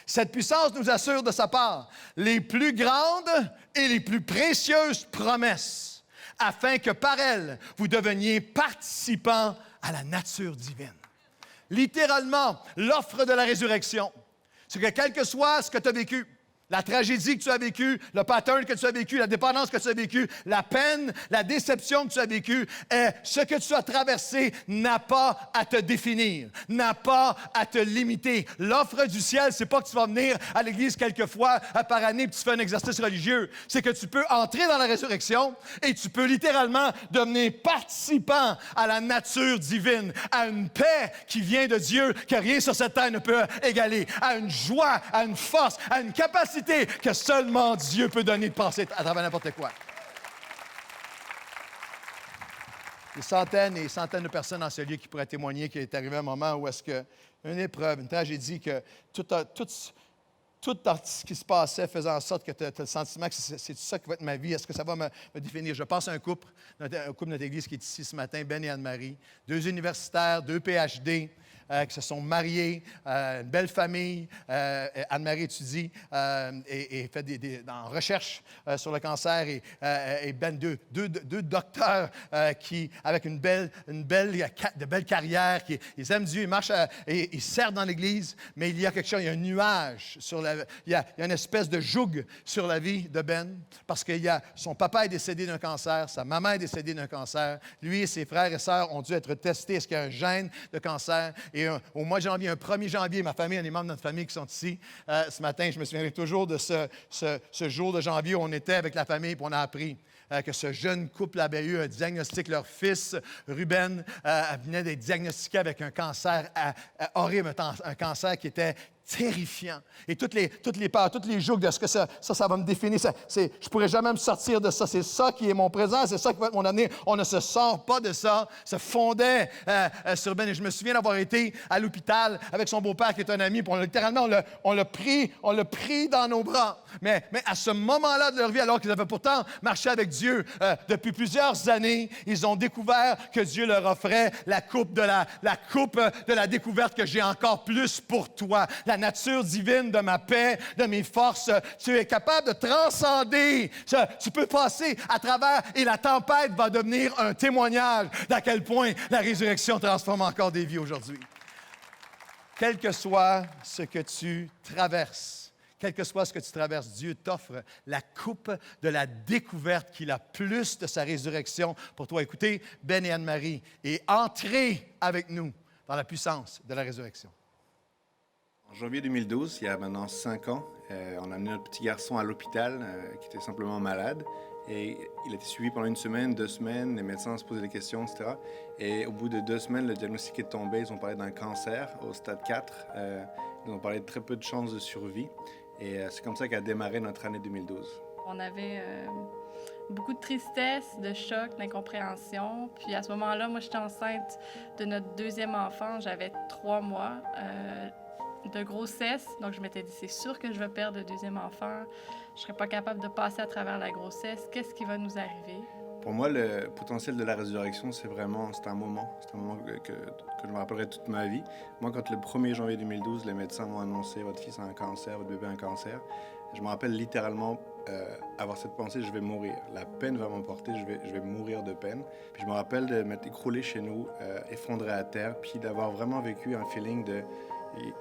Cette puissance nous assure de sa part les plus grandes et les plus précieuses promesses, afin que par elles, vous deveniez participants à la nature divine. Littéralement, l'offre de la résurrection, c'est que quel que soit ce que tu as vécu, La tragédie que tu as vécue, le pattern que tu as vécu, la dépendance que tu as vécue, la peine, la déception que tu as vécue, ce que tu as traversé n'a pas à te définir, n'a pas à te limiter. L'offre du ciel, c'est pas que tu vas venir à l'Église quelques fois par année et tu fais un exercice religieux. C'est que tu peux entrer dans la résurrection et tu peux littéralement devenir participant à la nature divine, à une paix qui vient de Dieu, que rien sur cette terre ne peut égaler, à une joie, à une force, à une capacité que seulement Dieu peut donner de passer à travers n'importe quoi. Des centaines et des centaines de personnes dans ce lieu qui pourraient témoigner qu'il est arrivé un moment où est-ce qu'une épreuve, une tragédie, que tout ce qui se passait faisait en sorte que tu as le sentiment que c'est ça qui va être ma vie. Est-ce que ça va me définir? Je pense à un couple de notre Église qui est ici ce matin, Ben et Anne-Marie, 2 universitaires, 2 PhD, qui se sont mariés, une belle famille. Anne-Marie étudie et fait en recherche sur le cancer. Et Ben, deux docteurs qui, avec de belles carrières, ils aiment Dieu, ils marchent et ils servent dans l'Église, mais il y a quelque chose, il y a un nuage, il y a une espèce de joug sur la vie de Ben, parce que son papa est décédé d'un cancer, sa maman est décédée d'un cancer, lui et ses frères et sœurs ont dû être testés, est-ce qu'il y a un gène de cancer? Et au mois de janvier, un 1er janvier, ma famille, il y a des membres de notre famille qui sont ici. Ce matin, je me souviendrai toujours de ce jour de janvier où on était avec la famille et on a appris que ce jeune couple avait eu un diagnostic. Leur fils, Ruben, venait d'être diagnostiqué avec un cancer horrible, un cancer qui était terrifiant. Et toutes les peurs, tous les jougs de ce que ça va me définir. Je ne pourrai jamais me sortir de ça. C'est ça qui est mon présent, c'est ça qui va être mon avenir. On ne se sort pas de ça. Ça fondait sur Ben. Et je me souviens d'avoir été à l'hôpital avec son beau-père qui est un ami. Puis littéralement, on l'a pris dans nos bras. Mais à ce moment-là de leur vie, alors qu'ils avaient pourtant marché avec Dieu depuis plusieurs années, ils ont découvert que Dieu leur offrait la coupe de la découverte que j'ai encore plus pour toi. La nature divine de ma paix, de mes forces. Tu es capable de transcender. Tu peux passer à travers et la tempête va devenir un témoignage d'à quel point la résurrection transforme encore des vies aujourd'hui. Quel que soit ce que tu traverses, Dieu t'offre la coupe de la découverte qu'il a plus de sa résurrection pour toi. Écoutez, Ben et Anne-Marie, et entrez avec nous dans la puissance de la résurrection. En janvier 2012, il y a maintenant 5 ans, on a amené notre petit garçon à l'hôpital qui était simplement malade. Et il a été suivi pendant 1 semaine, 2 semaines, les médecins se posaient des questions, etc. Et au bout de 2 semaines, le diagnostic est tombé. Ils ont parlé d'un cancer au stade 4. Ils ont parlé de très peu de chances de survie. Et c'est comme ça qu'a démarré notre année 2012. On avait beaucoup de tristesse, de choc, d'incompréhension. Puis à ce moment-là, moi, j'étais enceinte de notre 2e enfant. J'avais 3 mois de grossesse. Donc, je m'étais dit, c'est sûr que je vais perdre le 2e enfant. Je ne serais pas capable de passer à travers la grossesse. Qu'est-ce qui va nous arriver? Pour moi, le potentiel de la résurrection, c'est un moment que je me rappellerai toute ma vie. Moi, quand le 1er janvier 2012, les médecins m'ont annoncé « Votre fils a un cancer, votre bébé a un cancer », je me rappelle littéralement avoir cette pensée « Je vais mourir. La peine va m'emporter, je vais mourir de peine. » Puis je me rappelle de m'être écroulé chez nous, effondré à terre, puis d'avoir vraiment vécu un feeling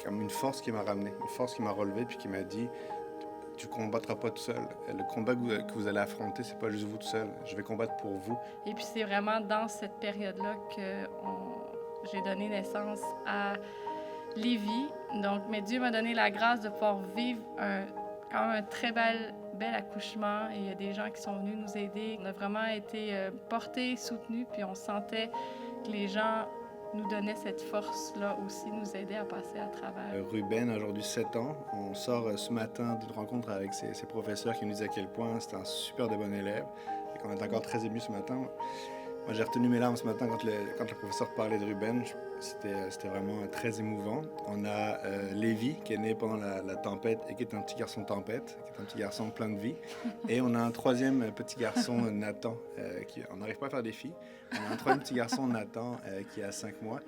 comme une force qui m'a ramené, une force qui m'a relevé, puis qui m'a dit « Tu combattras pas tout seul. Le combat que vous allez affronter, c'est pas juste vous tout seul. Je vais combattre pour vous. » Et puis c'est vraiment dans cette période-là que j'ai donné naissance à Lévi. Donc, mais Dieu m'a donné la grâce de pouvoir vivre quand même un très bel accouchement. Et il y a des gens qui sont venus nous aider. On a vraiment été portés, soutenus, puis on sentait que les gens nous donnait cette force-là aussi, nous aider à passer à travers. Ruben a aujourd'hui 7 ans. On sort ce matin d'une rencontre avec ses professeurs qui nous disaient à quel point c'était un super de bon élève et qu'on est encore très émus ce matin. Moi, j'ai retenu mes larmes ce matin quand le professeur parlait de Ruben. C'était vraiment très émouvant. On a Lévi qui est né pendant la tempête et qui est un petit garçon tempête, qui est un petit garçon plein de vie. Et on a un 3e petit garçon, Nathan, on n'arrive pas à faire des filles. On a un 3e petit garçon, Nathan, qui a 5 mois.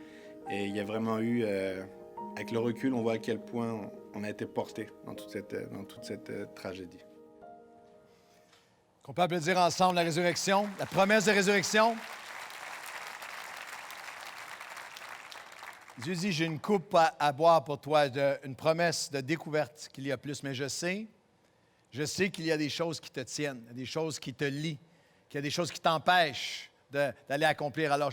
Et il y a vraiment eu, avec le recul, on voit à quel point on a été porté dans toute cette tragédie. Qu'on peut applaudir ensemble la résurrection, la promesse de résurrection. Dieu dit, j'ai une coupe à boire pour toi, une promesse de découverte qu'il y a plus, mais je sais Je sais qu'il y a des choses qui te tiennent, des choses qui te lient, qu'il y a des choses qui t'empêchent d'aller accomplir. Alors,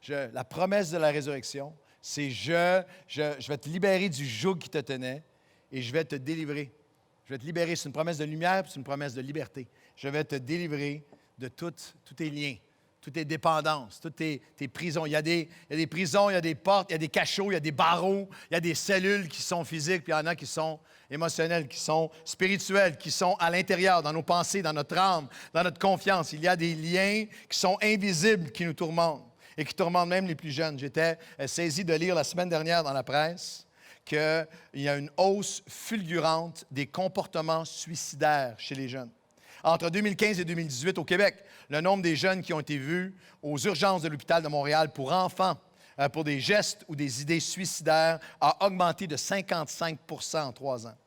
la promesse de la résurrection, c'est je vais te libérer du joug qui te tenait et je vais te délivrer. Je vais te libérer. C'est une promesse de lumière, puis c'est une promesse de liberté. Je vais te délivrer de tous tes liens, toutes tes dépendances, toutes tes prisons. Il y a des prisons, il y a des portes, il y a des cachots, il y a des barreaux, il y a des cellules qui sont physiques, puis il y en a qui sont émotionnelles, qui sont spirituelles, qui sont à l'intérieur, dans nos pensées, dans notre âme, dans notre confiance. Il y a des liens qui sont invisibles, qui nous tourmentent et qui tourmentent même les plus jeunes. J'étais saisi de lire la semaine dernière dans la presse qu'il y a une hausse fulgurante des comportements suicidaires chez les jeunes. Entre 2015 et 2018, au Québec, le nombre des jeunes qui ont été vus aux urgences de l'hôpital de Montréal pour enfants pour des gestes ou des idées suicidaires a augmenté de 55 en 3 ans.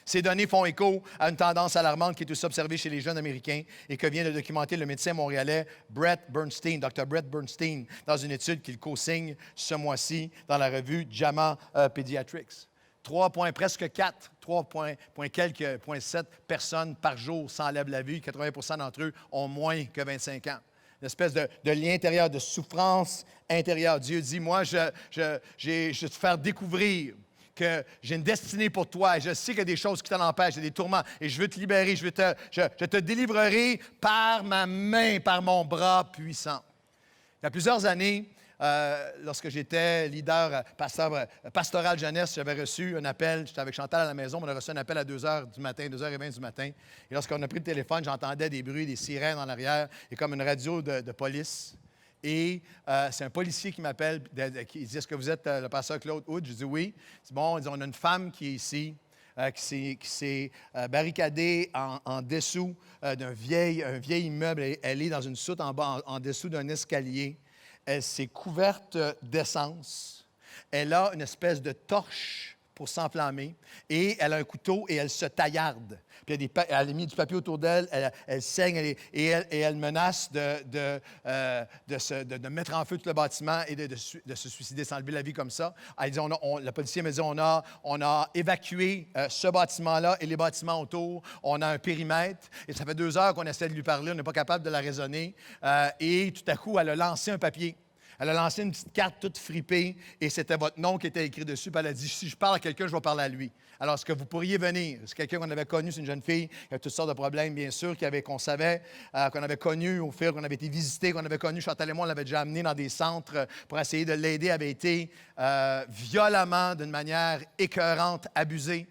Ces données font écho à une tendance alarmante qui est aussi observée chez les jeunes Américains et que vient de documenter le médecin montréalais Brett Bernstein, Dr. Brett Bernstein, dans une étude qu'il co-signe ce mois-ci dans la revue JAMA Pediatrics. 3,7 personnes par jour s'enlèvent la vie. 80 d'entre eux ont moins que 25 ans. Une espèce de lien intérieur, de souffrance intérieure. Dieu dit, moi, je vais te faire découvrir que j'ai une destinée pour toi et je sais qu'il y a des choses qui t'en empêchent, il y a des tourments et je veux te libérer, je te délivrerai par ma main, par mon bras puissant. Il y a plusieurs années, lorsque j'étais leader pastoral jeunesse, j'avais reçu un appel, j'étais avec Chantal à la maison, on a reçu un appel à 2h du matin, 2h20 du matin. Et lorsqu'on a pris le téléphone, j'entendais des bruits, des sirènes en arrière et comme une radio de police. Et c'est un policier qui m'appelle, qui dit « Est-ce que vous êtes le pasteur Claude Hood? » Je dis « Oui. » C'est bon, il dit « On a une femme qui est ici, qui s'est barricadée en dessous d'un vieil immeuble. Elle est dans une soute en dessous d'un escalier. Elle s'est couverte d'essence. Elle a une espèce de torche pour s'enflammer et elle a un couteau et elle se taillarde. Puis elle a mis du papier autour d'elle, elle saigne et elle menace de mettre en feu tout le bâtiment et de se suicider, s'enlever la vie comme ça. Elle dit, le policier me dit, on a évacué ce bâtiment-là et les bâtiments autour. On a un périmètre et ça fait 2 heures qu'on essaie de lui parler, on n'est pas capable de la raisonner. Et tout à coup, elle a lancé un papier. Elle a lancé une petite carte toute fripée et c'était votre nom qui était écrit dessus. Puis elle a dit, si je parle à quelqu'un, je vais parler à lui. Alors, est-ce que vous pourriez venir? C'est quelqu'un qu'on avait connu, c'est une jeune fille qui a toutes sortes de problèmes, bien sûr, qu'on savait, qu'on avait connu au fil, qu'on avait été visité, qu'on avait connu. Chantal et moi, on l'avait déjà amené dans des centres pour essayer de l'aider. Elle avait été violemment, d'une manière écœurante, abusée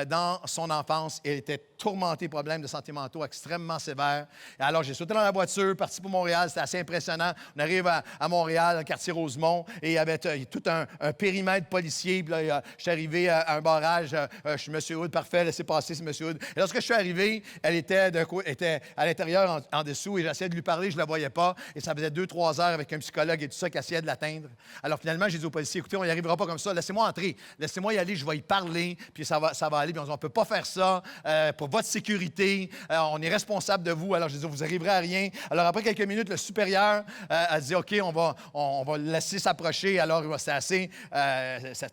dans son enfance. Elle était tourmentée, problèmes de santé mentaux extrêmement sévères. Et alors, j'ai sauté dans la voiture, parti pour Montréal. C'était assez impressionnant. On arrive à Montréal, dans le quartier Rosemont, et il y avait tout un périmètre policier. Puis là, je suis arrivé à un barrage. Je suis M. Hood, parfait, laissez passer, c'est M. Hood. Et lorsque je suis arrivé, elle était à l'intérieur, en dessous, et j'essayais de lui parler, je ne la voyais pas. Et ça faisait 2-3 heures avec un psychologue et tout ça qui essayait de l'atteindre. Alors finalement, j'ai dit au policier, écoutez, on n'y arrivera pas comme ça, laissez-moi entrer, laissez-moi y aller, je vais y parler, puis ça va aller. Puis on dit, on ne peut pas faire ça pour votre sécurité, on est responsable de vous. Alors je dis, vous n'arriverez à rien. Alors après quelques minutes, le supérieur a dit, OK, on va le laisser s'approcher. Alors c'est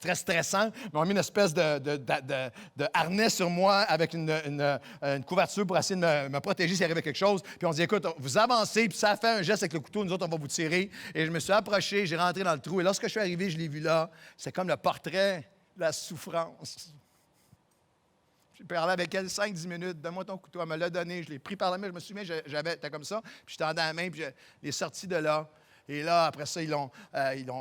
très stressant. Mais on a mis une espèce de harnais sur moi avec une couverture pour essayer de me protéger s'il arrivait quelque chose. Puis on dit, écoute, vous avancez, puis ça a fait un geste avec le couteau, nous autres, on va vous tirer. Et je me suis approché, j'ai rentré dans le trou. Et lorsque je suis arrivé, je l'ai vu là. C'est comme le portrait de la souffrance. J'ai parlé avec elle 5-10 minutes. Donne-moi ton couteau. Elle me l'a donné. Je l'ai pris par la main. Je me souviens, j'étais comme ça. Puis je tendais la main, puis je l'ai sorti de là. Et là, après ça, ils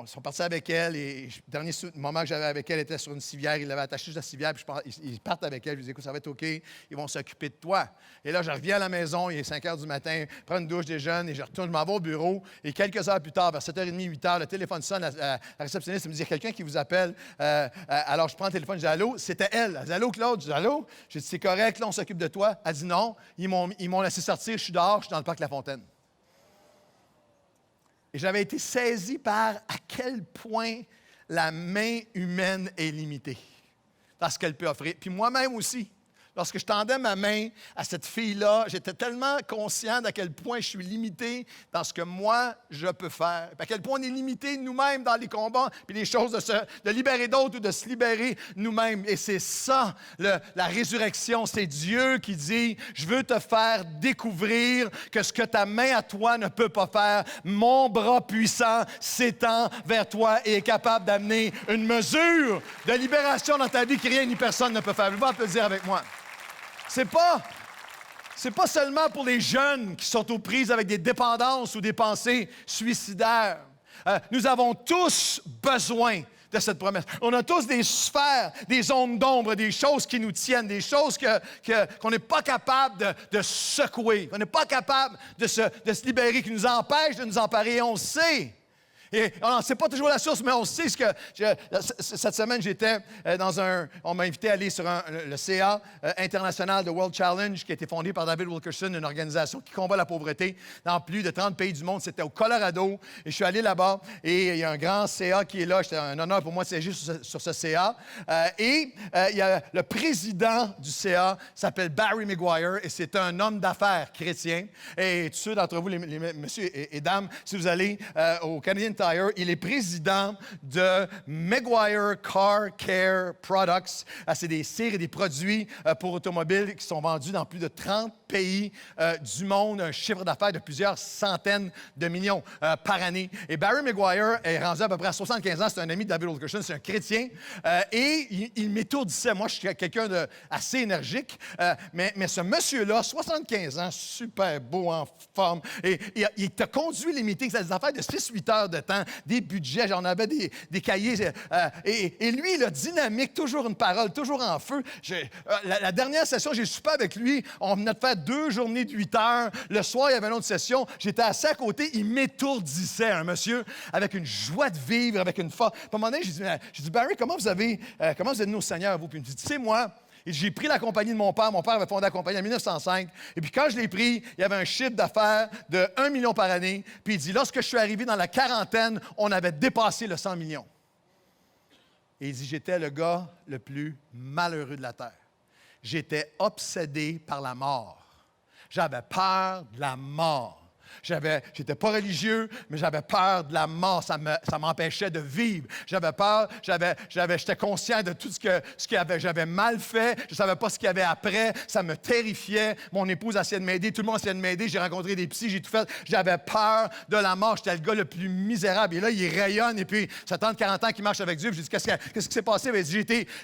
sont partis avec elle. Et le dernier moment que j'avais avec elle était sur une civière. Ils l'avaient attachée sur la civière. Puis ils partent avec elle. Je lui dis, écoute, ça va être OK. Ils vont s'occuper de toi. Et là, je reviens à la maison. Il est 5 heures du matin. Je prends une douche, déjeune et je retourne. Je m'en vais au bureau. Et quelques heures plus tard, vers 7h30, 8h, le téléphone sonne. La réceptionniste me dit, il y a quelqu'un qui vous appelle. Alors, je prends le téléphone. Je dis, allô? C'était elle. Elle dit, allô, Claude? Je dis, allô? J'ai dit, c'est correct. Là, on s'occupe de toi. Elle dit, non. Ils m'ont laissé sortir. Je suis dehors. Je suis dans le parc La Fontaine. Et j'avais été saisi par à quel point la main humaine est limitée dans ce qu'elle peut offrir. Puis moi-même aussi, lorsque je tendais ma main à cette fille-là, j'étais tellement conscient d'à quel point je suis limité dans ce que moi, je peux faire. Puis à quel point on est limité nous-mêmes dans les combats, puis les choses de libérer d'autres ou de se libérer nous-mêmes. Et c'est ça, la résurrection. C'est Dieu qui dit, je veux te faire découvrir que ce que ta main à toi ne peut pas faire, mon bras puissant s'étend vers toi et est capable d'amener une mesure de libération dans ta vie que rien ni personne ne peut faire. Vous pouvez applaudir avec moi. C'est pas seulement pour les jeunes qui sont aux prises avec des dépendances ou des pensées suicidaires. Nous avons tous besoin de cette promesse. On a tous des sphères, des zones d'ombre, des choses qui nous tiennent, des choses qu'on n'est pas capable de secouer, qu'on n'est pas capable de se libérer, qui nous empêchent de nous emparer. Et on le sait. Et on ne sait pas toujours la source, mais on sait ce que... cette semaine, j'étais on m'a invité à aller sur le CA international de World Challenge qui a été fondé par David Wilkerson, une organisation qui combat la pauvreté dans plus de 30 pays du monde. C'était au Colorado. Et je suis allé là-bas et il y a un grand CA qui est là. C'était un honneur pour moi de siéger sur ce CA. Il y a le président du CA s'appelle Barry Maguire et c'est un homme d'affaires chrétien. Et tous ceux d'entre vous, les messieurs et dames, si vous allez au Canadian Tire, il est président de Maguire Car Care Products. C'est des cires et des produits pour automobiles qui sont vendus dans plus de 30 pays du monde, un chiffre d'affaires de plusieurs centaines de millions par année. Et Barry Maguire est rendu à peu près à 75 ans. C'est un ami de David Wilkerson, c'est un chrétien. Et il m'étourdissait. Moi, je suis quelqu'un d'assez énergique. Mais ce monsieur-là, 75 ans, super beau, en forme. Et il t'a conduit les meetings. C'est des affaires de 6-8 heures de temps, des budgets, j'en avais des cahiers. Et lui, il a dynamique, toujours une parole, toujours en feu. La dernière session, j'ai soupé avec lui. On venait de faire 2 journées de 8 heures. Le soir, il y avait une autre session. J'étais assis à côté. Il m'étourdissait, un monsieur, avec une joie de vivre, avec une force. À un moment donné, j'ai dit, Barry, comment vous êtes nos seigneurs, vous? Puis il me dit, tu sais, moi, j'ai pris la compagnie de mon père. Mon père avait fondé la compagnie en 1905. Et puis, quand je l'ai pris, il y avait un chiffre d'affaires de 1 million par année. Puis, il dit, lorsque je suis arrivé dans la quarantaine, on avait dépassé le 100 millions. Et il dit, j'étais le gars le plus malheureux de la terre. J'étais obsédé par la mort. J'avais peur de la mort. J'étais pas religieux, mais j'avais peur de la mort. Ça m'empêchait de vivre. J'avais peur, j'étais conscient de tout j'avais mal fait. Je savais pas ce qu'il y avait après. Ça me terrifiait. Mon épouse essayait de m'aider. Tout le monde essayait de m'aider. J'ai rencontré des psys, j'ai tout fait. J'avais peur de la mort. J'étais le gars le plus misérable. Et là, il rayonne. Et puis, ça tente 40 ans qu'il marche avec Dieu. Puis, j'ai dit, qu'est-ce qui s'est passé? Bien,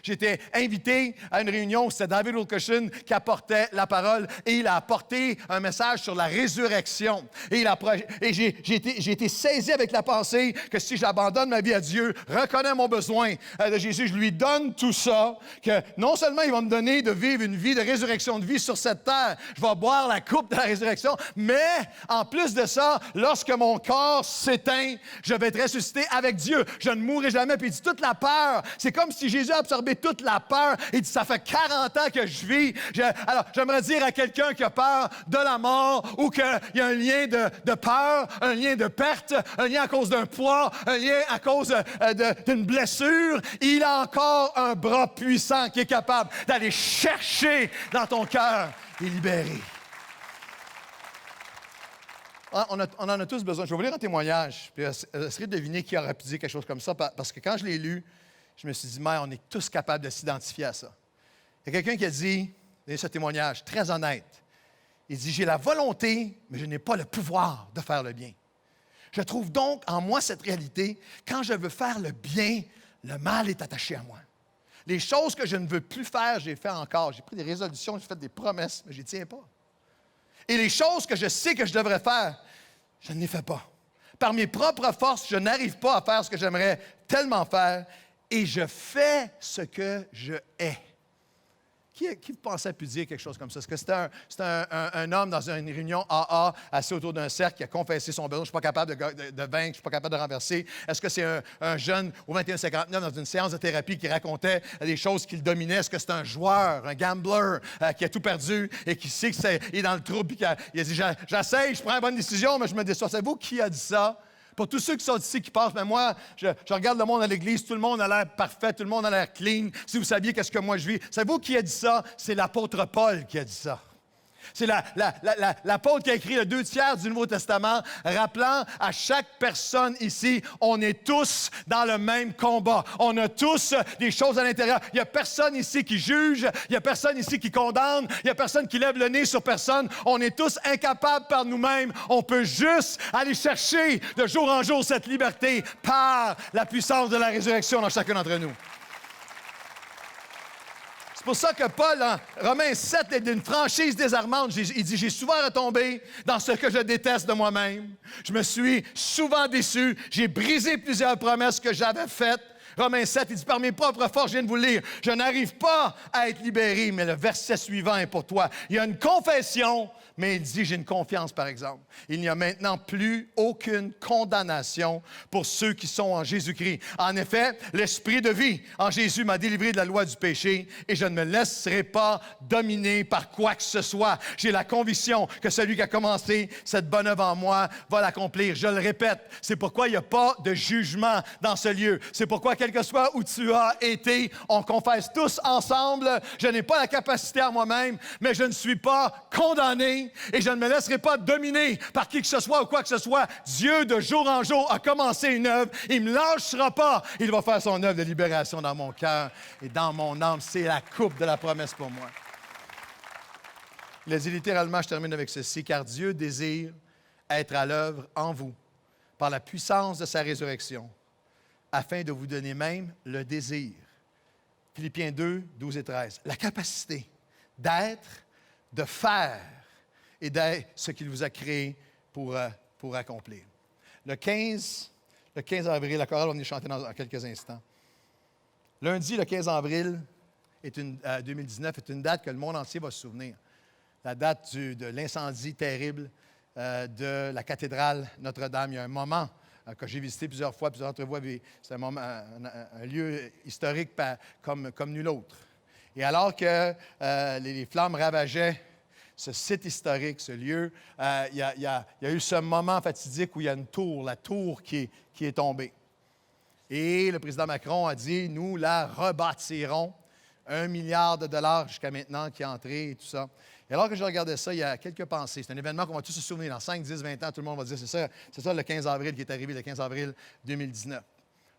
j'étais invité à une réunion où c'était David Wilkerson qui apportait la parole. Et il a apporté un message sur la résurrection. Et j'ai été saisi avec la pensée que si j'abandonne ma vie à Dieu, reconnais mon besoin de Jésus, je lui donne tout ça, que non seulement il va me donner de vivre une vie de résurrection de vie sur cette terre, je vais boire la coupe de la résurrection, mais en plus de ça, lorsque mon corps s'éteint, je vais être ressuscité avec Dieu. Je ne mourrai jamais. Puis il dit, toute la peur, c'est comme si Jésus a absorbé toute la peur. Il dit, ça fait 40 ans que je vis. Alors, j'aimerais dire à quelqu'un qui a peur de la mort ou qu'il y a un lien de peur, un lien de perte, un lien à cause d'un poids, un lien à cause d'une blessure, il a encore un bras puissant qui est capable d'aller chercher dans ton cœur et libérer. On en a tous besoin. Je vais vous lire un témoignage, puis essayez de deviner qui aurait pu dire quelque chose comme ça, parce que quand je l'ai lu, je me suis dit, mais on est tous capables de s'identifier à ça. Il y a quelqu'un qui a dit, ce témoignage, très honnête, il dit, j'ai la volonté, mais je n'ai pas le pouvoir de faire le bien. Je trouve donc en moi cette réalité. Quand je veux faire le bien, le mal est attaché à moi. Les choses que je ne veux plus faire, j'ai fait encore. J'ai pris des résolutions, j'ai fait des promesses, mais je n'y tiens pas. Et les choses que je sais que je devrais faire, je ne les fais pas. Par mes propres forces, je n'arrive pas à faire ce que j'aimerais tellement faire et je fais ce que je hais. Qui pensait pu dire quelque chose comme ça? Est-ce que c'était un homme dans une réunion AA, assis autour d'un cercle, qui a confessé son besoin? Je ne suis pas capable de vaincre, je ne suis pas capable de renverser. Est-ce que c'est un jeune au 2159 dans une séance de thérapie qui racontait des choses qu'il dominait? Est-ce que c'est un joueur, un gambler qui a tout perdu et qui sait qu'il est dans le trouble et qui a dit, j'essaye, je prends une bonne décision, mais je me déçois. C'est vous qui a dit ça? Pour tous ceux qui sont ici, qui pensent, mais moi, je regarde le monde à l'Église, tout le monde a l'air parfait, tout le monde a l'air clean. Si vous saviez qu'est-ce que moi je vis, savez-vous qui a dit ça? C'est l'apôtre Paul qui a dit ça. C'est l'apôtre qui a écrit le 2/3 du Nouveau Testament, rappelant à chaque personne ici, on est tous dans le même combat. On a tous des choses à l'intérieur. Il n'y a personne ici qui juge, il n'y a personne ici qui condamne, il n'y a personne qui lève le nez sur personne. On est tous incapables par nous-mêmes. On peut juste aller chercher de jour en jour cette liberté par la puissance de la résurrection dans chacun d'entre nous. C'est pour ça que Paul, en Romains 7, est d'une franchise désarmante. Il dit, j'ai souvent retombé dans ce que je déteste de moi-même. Je me suis souvent déçu. J'ai brisé plusieurs promesses que j'avais faites. Romains 7, il dit, par mes propres forces, je viens de vous le lire, je n'arrive pas à être libéré, mais le verset suivant est pour toi. Il y a une confession, mais il dit, j'ai une confiance, par exemple. Il n'y a maintenant plus aucune condamnation pour ceux qui sont en Jésus-Christ. En effet, l'esprit de vie en Jésus m'a délivré de la loi du péché et je ne me laisserai pas dominer par quoi que ce soit. J'ai la conviction que celui qui a commencé cette bonne œuvre en moi va l'accomplir. Je le répète, c'est pourquoi il n'y a pas de jugement dans ce lieu. C'est pourquoi, quel que soit où tu as été, on confesse tous ensemble, je n'ai pas la capacité à moi-même, mais je ne suis pas condamné et je ne me laisserai pas dominer par qui que ce soit ou quoi que ce soit. Dieu, de jour en jour, a commencé une œuvre. Il ne me lâchera pas. Il va faire son œuvre de libération dans mon cœur et dans mon âme. C'est la coupe de la promesse pour moi. Il a dit littéralement, je termine avec ceci, car Dieu désire être à l'œuvre en vous par la puissance de sa résurrection, afin de vous donner même le désir. Philippiens 2, 12 et 13. La capacité d'être, de faire et d'être ce qu'il vous a créé pour accomplir. Le 15 avril, la chorale va venir chanter dans quelques instants. Lundi, le 15 avril 2019, est une date que le monde entier va se souvenir. La date de l'incendie terrible de la cathédrale Notre-Dame. Il y a un moment que j'ai visité plusieurs fois, plusieurs d'entre vous, c'est un lieu historique comme nul autre. Et alors que les flammes ravageaient ce site historique, ce lieu, il y a eu ce moment fatidique où il y a une tour, la tour qui est tombée. Et le président Macron a dit, nous la rebâtirons. 1 milliard de dollars jusqu'à maintenant qui est entré et tout ça. Et alors que je regardais ça, il y a quelques pensées. C'est un événement qu'on va tous se souvenir. Dans 5, 10, 20 ans, tout le monde va dire, c'est ça le 15 avril qui est arrivé, le 15 avril 2019.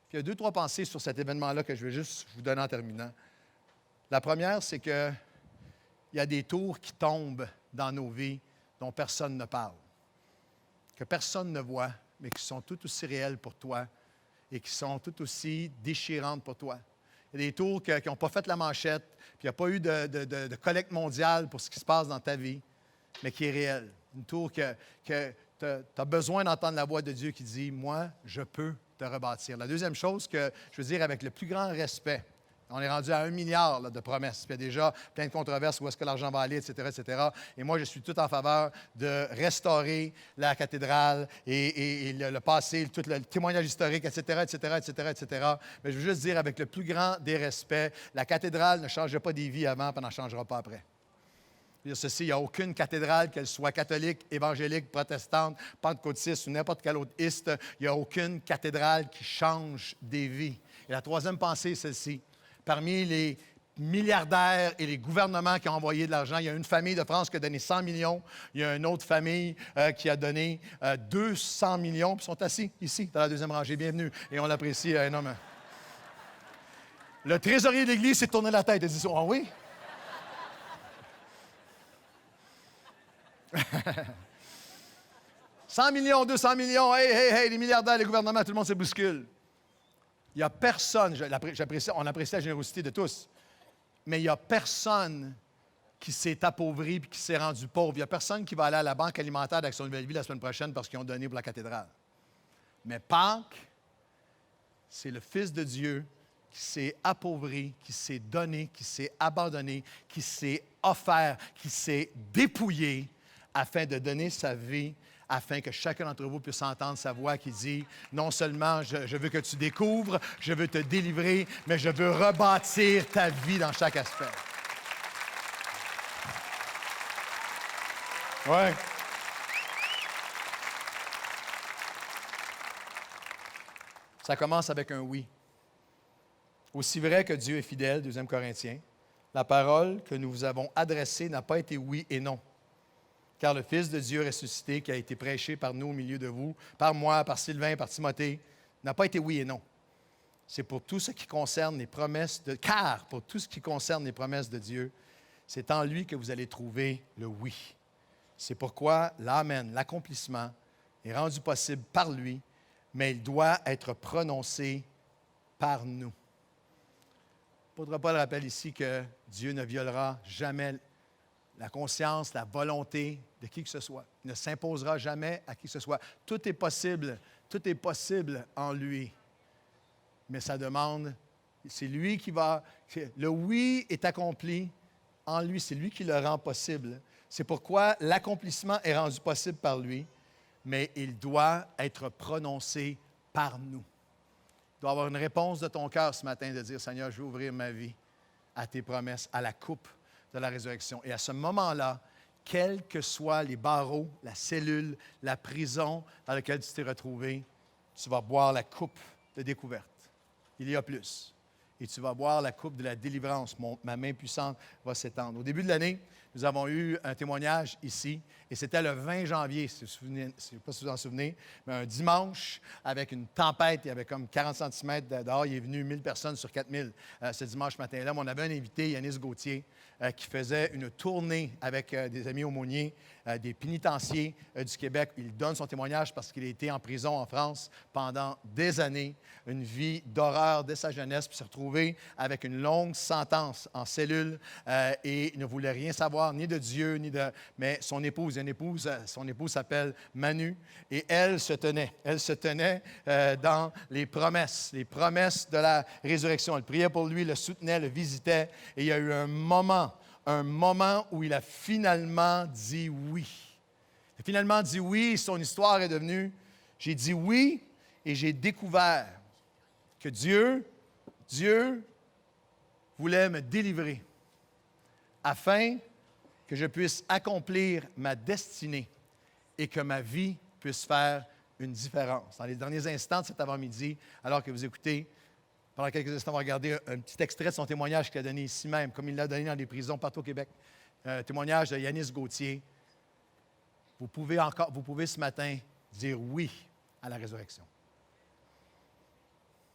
Puis il y a 2, 3 pensées sur cet événement-là que je vais juste vous donner en terminant. La première, c'est que il y a des tours qui tombent dans nos vies dont personne ne parle, que personne ne voit, mais qui sont tout aussi réelles pour toi et qui sont tout aussi déchirantes pour toi. Il y a des tours qui n'ont pas fait la manchette, puis il n'y a pas eu de collecte mondiale pour ce qui se passe dans ta vie, mais qui est réelle. Une tour que tu as besoin d'entendre la voix de Dieu qui dit « Moi, je peux te rebâtir ». La deuxième chose que je veux dire avec le plus grand respect, on est rendu à 1 milliard de promesses. Puis il y a déjà plein de controverses, où est-ce que l'argent va aller, etc., etc. Et moi, je suis tout en faveur de restaurer la cathédrale et le passé, tout le témoignage historique, etc., etc., etc., etc. Mais je veux juste dire, avec le plus grand des respects, la cathédrale ne changeait pas des vies avant, puis elle n'en changera pas après. Dire ceci, il n'y a aucune cathédrale, qu'elle soit catholique, évangélique, protestante, pentecôtiste ou n'importe quel autre iste, il n'y a aucune cathédrale qui change des vies. Et la troisième pensée, celle-ci. Parmi les milliardaires et les gouvernements qui ont envoyé de l'argent, il y a une famille de France qui a donné 100 millions. Il y a une autre famille qui a donné 200 millions. Puis ils sont assis ici, dans la deuxième rangée. Bienvenue. Et on l'apprécie énormément. Le trésorier de l'Église s'est tourné la tête et dit « Ah oui? » 100 millions, 200 millions, hey, les milliardaires, les gouvernements, tout le monde se bouscule. Il n'y a personne, on apprécie la générosité de tous, mais il n'y a personne qui s'est appauvri et qui s'est rendu pauvre. Il n'y a personne qui va aller à la Banque alimentaire d'Action Nouvelle Vie la semaine prochaine parce qu'ils ont donné pour la cathédrale. Mais Pâques, c'est le Fils de Dieu qui s'est appauvri, qui s'est donné, qui s'est abandonné, qui s'est offert, qui s'est dépouillé afin de donner sa vie, afin que chacun d'entre vous puisse entendre sa voix qui dit, non seulement je veux que tu découvres, je veux te délivrer, mais je veux rebâtir ta vie dans chaque aspect. Ouais. Ça commence avec un oui. Aussi vrai que Dieu est fidèle, 2 Corinthiens, la parole que nous vous avons adressée n'a pas été oui et non. Car le Fils de Dieu ressuscité, qui a été prêché par nous au milieu de vous, par moi, par Sylvain, par Timothée, n'a pas été oui et non. C'est pour tout ce qui concerne les promesses de... Car pour tout ce qui concerne les promesses de Dieu, c'est en lui que vous allez trouver le oui. C'est pourquoi l'Amen, l'accomplissement, est rendu possible par lui, mais il doit être prononcé par nous. L'apôtre Paul rappelle ici que Dieu ne violera jamais la conscience, la volonté de qui que ce soit. Il ne s'imposera jamais à qui que ce soit. Tout est possible en lui. Mais ça demande, c'est lui qui va... Le oui est accompli en lui, c'est lui qui le rend possible. C'est pourquoi l'accomplissement est rendu possible par lui, mais il doit être prononcé par nous. Il doit y avoir une réponse de ton cœur ce matin de dire, Seigneur, je veux ouvrir ma vie à tes promesses, à la coupe de la résurrection. Et à ce moment-là, quels que soient les barreaux, la cellule, la prison dans laquelle tu t'es retrouvé, tu vas boire la coupe de découverte. Il y a plus. Et tu vas boire la coupe de la délivrance. Ma main puissante va s'étendre. Au début de l'année, nous avons eu un témoignage ici, et c'était le 20 janvier, je ne sais pas si vous en souvenez, mais un dimanche, avec une tempête, il y avait comme 40 cm dehors, il est venu 1000 personnes sur 4000 ce dimanche matin-là. Mais on avait un invité, Yanis Gauthier, qui faisait une tournée avec des amis aumôniers, des pénitenciers du Québec. Il donne son témoignage parce qu'il a été en prison en France pendant des années, une vie d'horreur dès sa jeunesse, puis s'est retrouvé avec une longue sentence en cellule et ne voulait rien savoir, ni de Dieu, ni de... Mais son épouse, son épouse s'appelle Manu, et elle se tenait dans les promesses de la résurrection. Elle priait pour lui, le soutenait, le visitait, et il y a eu un moment où il a finalement dit oui. Il a finalement dit oui, son histoire est devenue, j'ai dit oui, et j'ai découvert que Dieu voulait me délivrer afin que je puisse accomplir ma destinée et que ma vie puisse faire une différence. Dans les derniers instants de cet avant-midi, alors que vous écoutez, pendant quelques instants, on va regarder un petit extrait de son témoignage qu'il a donné ici même, comme il l'a donné dans des prisons partout au Québec. Un témoignage de Yanis Gauthier. Vous pouvez ce matin dire oui à la résurrection.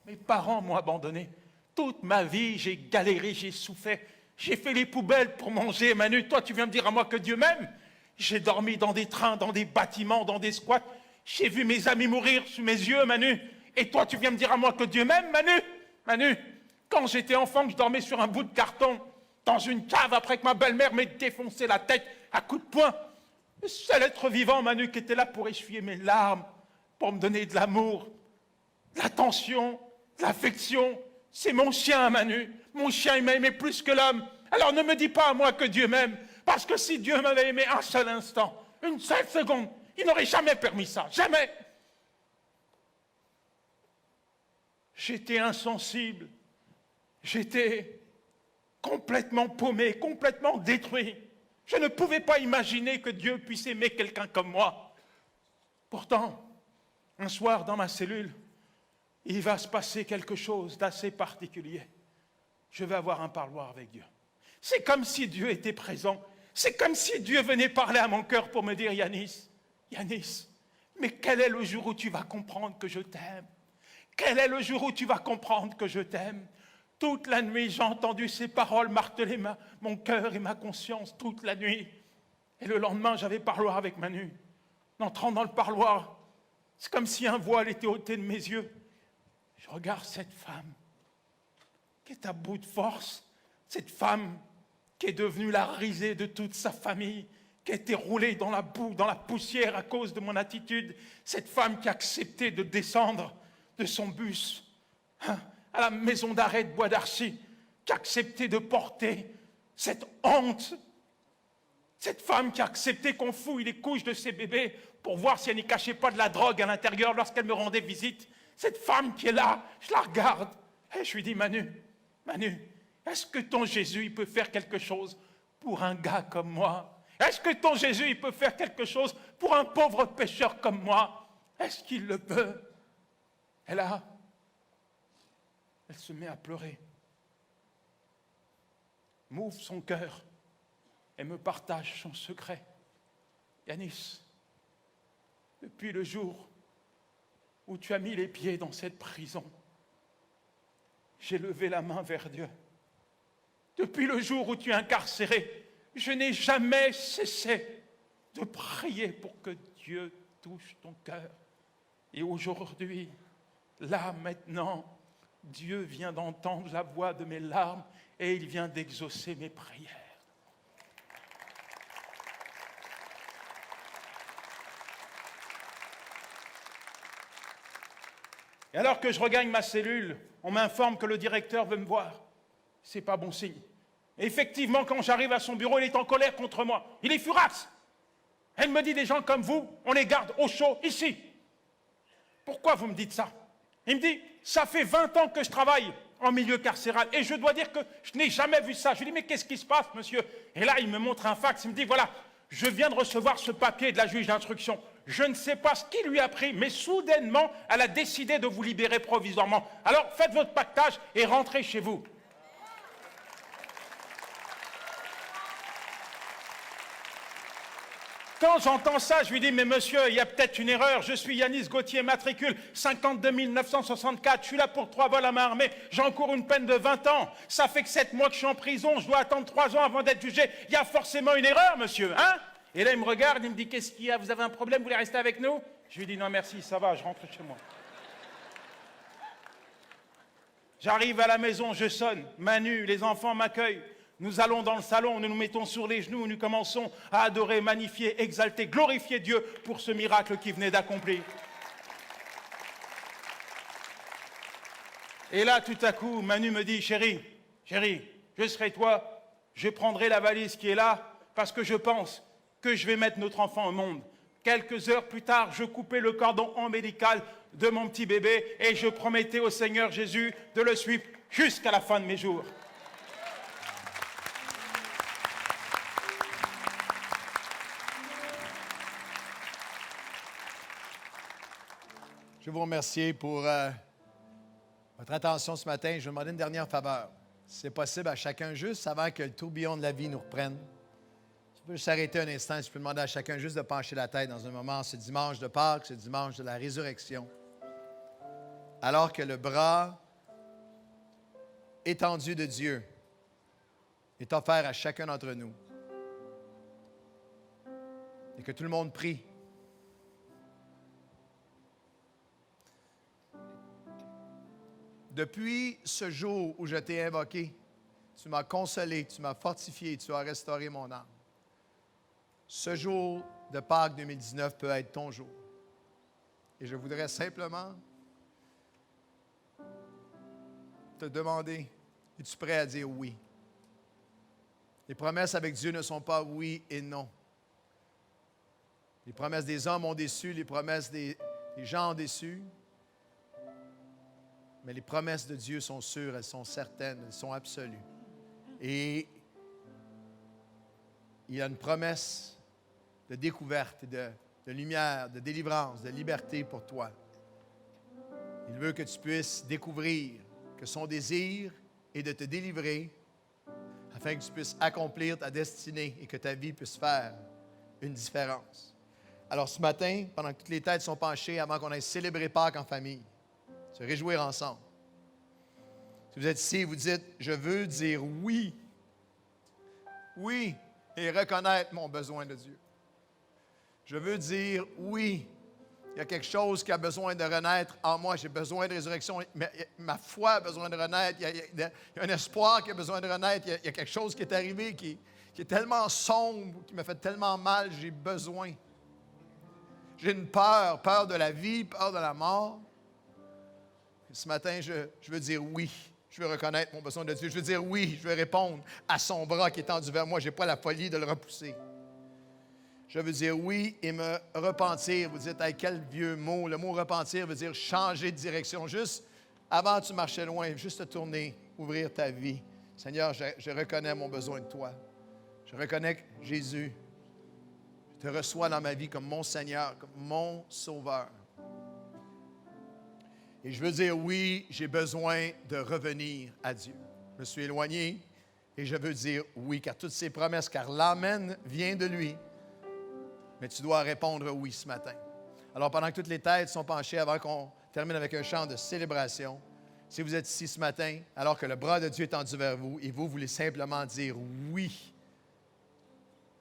Mes parents m'ont abandonné. Toute ma vie, j'ai galéré, j'ai souffert. J'ai fait les poubelles pour manger. Manu, toi, tu viens me dire à moi que Dieu m'aime? J'ai dormi dans des trains, dans des bâtiments, dans des squats. J'ai vu mes amis mourir sous mes yeux, Manu. Et toi, tu viens me dire à moi que Dieu m'aime, Manu? Manu, quand j'étais enfant, que je dormais sur un bout de carton, dans une cave, après que ma belle-mère m'ait défoncé la tête à coups de poing, le seul être vivant, Manu, qui était là pour essuyer mes larmes, pour me donner de l'amour, de l'attention, de l'affection, c'est mon chien, Manu. Mon chien, il m'a aimé plus que l'homme. Alors ne me dis pas à moi que Dieu m'aime, parce que si Dieu m'avait aimé un seul instant, une seule seconde, il n'aurait jamais permis ça, jamais. J'étais insensible, j'étais complètement paumé, complètement détruit. Je ne pouvais pas imaginer que Dieu puisse aimer quelqu'un comme moi. Pourtant, un soir dans ma cellule, il va se passer quelque chose d'assez particulier. Je vais avoir un parloir avec Dieu. C'est comme si Dieu était présent. C'est comme si Dieu venait parler à mon cœur pour me dire, Yanis, mais quel est le jour où tu vas comprendre que je t'aime? Quel est le jour où tu vas comprendre que je t'aime? Toute la nuit, j'ai entendu ces paroles marteler mon cœur et ma conscience toute la nuit. Et le lendemain, j'avais parloir avec Manu. En entrant dans le parloir, c'est comme si un voile était ôté de mes yeux. Je regarde cette femme qui est à bout de force, cette femme qui est devenue la risée de toute sa famille, qui a été roulée dans la boue, dans la poussière à cause de mon attitude, cette femme qui a accepté de descendre de son bus à la maison d'arrêt de Bois d'Arcy, qui a accepté de porter cette honte, cette femme qui a accepté qu'on fouille les couches de ses bébés pour voir si elle n'y cachait pas de la drogue à l'intérieur lorsqu'elle me rendait visite, cette femme qui est là, je la regarde et je lui dis, Manu, est-ce que ton Jésus, il peut faire quelque chose pour un gars comme moi? Est-ce que ton Jésus, il peut faire quelque chose pour un pauvre pécheur comme moi? Est-ce qu'il le peut? Et là, elle se met à pleurer, m'ouvre son cœur et me partage son secret. Yanis, depuis le jour où tu as mis les pieds dans cette prison, j'ai levé la main vers Dieu. Depuis le jour où tu es incarcéré, je n'ai jamais cessé de prier pour que Dieu touche ton cœur. Et aujourd'hui, là, maintenant, Dieu vient d'entendre la voix de mes larmes et il vient d'exaucer mes prières. Et alors que je regagne ma cellule, on m'informe que le directeur veut me voir. C'est pas bon signe. Et effectivement, quand j'arrive à son bureau, il est en colère contre moi. Il est furax. Elle me dit, des gens comme vous, on les garde au chaud ici. Pourquoi vous me dites ça? Il me dit, ça fait 20 ans que je travaille en milieu carcéral et je dois dire que je n'ai jamais vu ça. Je lui dis, mais qu'est-ce qui se passe, monsieur? Et là, il me montre un fax. Il me dit, voilà, je viens de recevoir ce papier de la juge d'instruction. Je ne sais pas ce qui lui a pris, mais soudainement, elle a décidé de vous libérer provisoirement. Alors, faites votre pactage et rentrez chez vous. Quand j'entends ça, je lui dis, mais monsieur, il y a peut-être une erreur. Je suis Yanis Gauthier, matricule 52 964. Je suis là pour 3 vols à main armée. J'encours une peine de 20 ans. Ça fait que 7 mois que je suis en prison. Je dois attendre 3 ans avant d'être jugé. Il y a forcément une erreur, monsieur, hein? Et là, il me regarde, il me dit, qu'est-ce qu'il y a? Vous avez un problème? Vous voulez rester avec nous? Je lui dis, non, merci, ça va, je rentre chez moi. J'arrive à la maison, je sonne. Manu, les enfants m'accueillent. Nous allons dans le salon, nous nous mettons sur les genoux, nous commençons à adorer, magnifier, exalter, glorifier Dieu pour ce miracle qui venait d'accomplir. Et là, tout à coup, Manu me dit, chérie, je serai toi, je prendrai la valise qui est là, parce que je pense que je vais mettre notre enfant au monde. Quelques heures plus tard, je coupais le cordon ombilical de mon petit bébé et je promettais au Seigneur Jésus de le suivre jusqu'à la fin de mes jours. Je veux vous remercier pour votre attention ce matin. Je vais vous demander une dernière faveur. Si c'est possible à chacun, juste avant que le tourbillon de la vie nous reprenne, je peux juste arrêter un instant. Je peux demander à chacun juste de pencher la tête dans un moment, ce dimanche de Pâques, ce dimanche de la résurrection. Alors que le bras étendu de Dieu est offert à chacun d'entre nous. Et que tout le monde prie. Depuis ce jour où je t'ai invoqué, tu m'as consolé, tu m'as fortifié, tu as restauré mon âme. Ce jour de Pâques 2019 peut être ton jour. Et je voudrais simplement te demander, es-tu prêt à dire oui? Les promesses avec Dieu ne sont pas oui et non. Les promesses des hommes ont déçu, les promesses des gens ont déçu. Mais les promesses de Dieu sont sûres, elles sont certaines, elles sont absolues. Et il y a une promesse de découverte, de lumière, de délivrance, de liberté pour toi. Il veut que tu puisses découvrir que son désir est de te délivrer afin que tu puisses accomplir ta destinée et que ta vie puisse faire une différence. Alors ce matin, pendant que toutes les têtes sont penchées, avant qu'on aille célébrer Pâques en famille, se réjouir ensemble. Si vous êtes ici et vous dites, je veux dire oui, oui, et reconnaître mon besoin de Dieu. Je veux dire oui, il y a quelque chose qui a besoin de renaître en moi, j'ai besoin de résurrection, ma foi a besoin de renaître, il y a un espoir qui a besoin de renaître, il y a quelque chose qui est arrivé qui est tellement sombre, qui me fait tellement mal, j'ai besoin. J'ai une peur de la vie, peur de la mort. Et ce matin, je veux dire oui. Je veux reconnaître mon besoin de Dieu. Je veux dire oui. Je veux répondre à son bras qui est tendu vers moi. Je n'ai pas la folie de le repousser. Je veux dire oui et me repentir. Vous dites, hey, quel vieux mot. Le mot repentir veut dire changer de direction. Juste avant tu marchais loin, juste te tourner, ouvrir ta vie. Seigneur, je reconnais mon besoin de toi. Je reconnais que Jésus, je te reçois dans ma vie comme mon Seigneur, comme mon Sauveur. Et je veux dire, oui, j'ai besoin de revenir à Dieu. Je me suis éloigné et je veux dire oui, car toutes ces promesses, car l'amen vient de lui. Mais tu dois répondre oui ce matin. Alors, pendant que toutes les têtes sont penchées, avant qu'on termine avec un chant de célébration, si vous êtes ici ce matin, alors que le bras de Dieu est tendu vers vous, et vous voulez simplement dire oui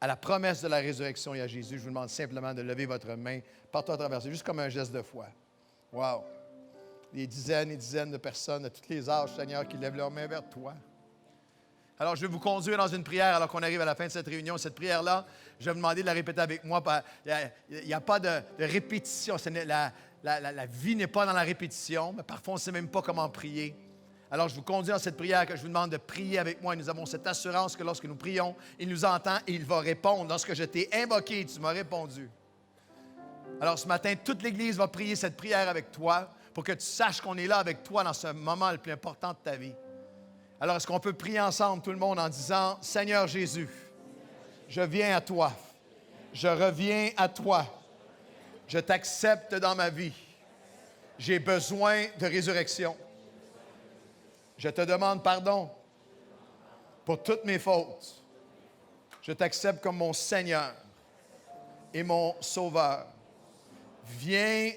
à la promesse de la résurrection et à Jésus, je vous demande simplement de lever votre main partout à travers, juste comme un geste de foi. Wow! Des dizaines et dizaines de personnes de tous les âges, Seigneur, qui lèvent leurs mains vers toi. Alors, je vais vous conduire dans une prière alors qu'on arrive à la fin de cette réunion. Cette prière-là, je vais vous demander de la répéter avec moi. Il n'y a pas de répétition. La vie n'est pas dans la répétition, mais parfois, on ne sait même pas comment prier. Alors, je vous conduis dans cette prière que je vous demande de prier avec moi. Et nous avons cette assurance que lorsque nous prions, il nous entend et il va répondre. Lorsque je t'ai invoqué, tu m'as répondu. Alors, ce matin, toute l'Église va prier cette prière avec toi pour que tu saches qu'on est là avec toi dans ce moment le plus important de ta vie. Alors, est-ce qu'on peut prier ensemble, tout le monde, en disant, « Seigneur Jésus, je viens à toi. Je reviens à toi. Je t'accepte dans ma vie. J'ai besoin de résurrection. Je te demande pardon pour toutes mes fautes. Je t'accepte comme mon Seigneur et mon Sauveur. Viens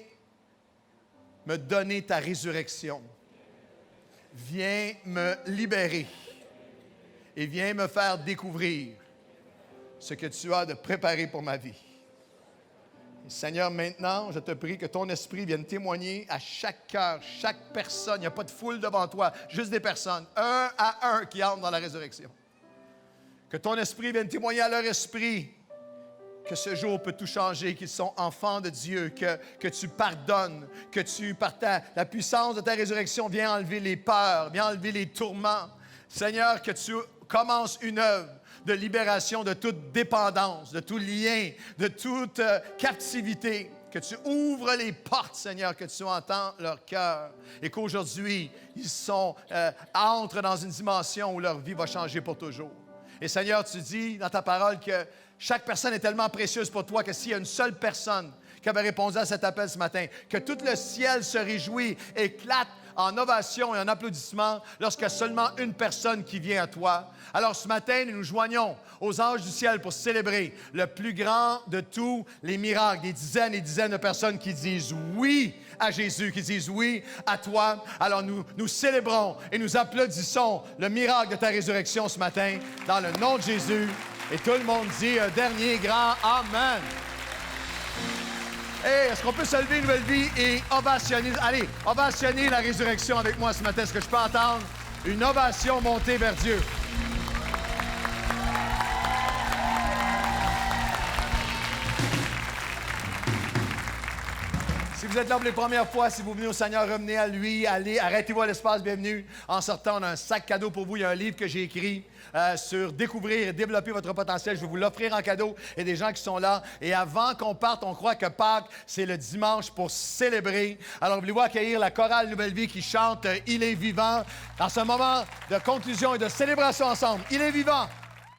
me donner ta résurrection. Viens me libérer et viens me faire découvrir ce que tu as de préparé pour ma vie. Et Seigneur, maintenant, je te prie que ton esprit vienne témoigner à chaque cœur, chaque personne. Il n'y a pas de foule devant toi, juste des personnes, un à un, qui entrent dans la résurrection. Que ton esprit vienne témoigner à leur esprit que ce jour peut tout changer, qu'ils sont enfants de Dieu, que tu pardonnes, que tu, par la puissance de ta résurrection, viens enlever les peurs, viens enlever les tourments. Seigneur, que tu commences une œuvre de libération de toute dépendance, de tout lien, de toute captivité. Que tu ouvres les portes, Seigneur, que tu entends leur cœur et qu'aujourd'hui, ils entrent dans une dimension où leur vie va changer pour toujours. Et Seigneur, tu dis dans ta parole que chaque personne est tellement précieuse pour toi que s'il y a une seule personne qui avait répondu à cet appel ce matin, que tout le ciel se réjouit, éclate en ovation et en applaudissements lorsqu'il y a seulement une personne qui vient à toi. Alors ce matin, nous nous joignons aux anges du ciel pour célébrer le plus grand de tous les miracles, des dizaines et dizaines de personnes qui disent oui à Jésus, qui disent oui à toi. Alors nous célébrons et nous applaudissons le miracle de ta résurrection ce matin dans le nom de Jésus. Et tout le monde dit un dernier grand Amen. Hey, est-ce qu'on peut se lever une nouvelle vie et ovationner? Allez, ovationner la résurrection avec moi ce matin. Est-ce que je peux entendre une ovation montée vers Dieu? Si vous êtes là pour les premières fois, si vous venez au Seigneur, revenez à lui, allez, arrêtez-vous à l'espace bienvenue. En sortant, on a un sac cadeau pour vous. Il y a un livre que j'ai écrit sur découvrir et développer votre potentiel. Je vais vous l'offrir en cadeau. Il y a des gens qui sont là. Et avant qu'on parte, on croit que Pâques, c'est le dimanche pour célébrer. Alors, voulez-vous accueillir la chorale Nouvelle Vie qui chante « Il est vivant » dans ce moment de conclusion et de célébration ensemble. Il est vivant!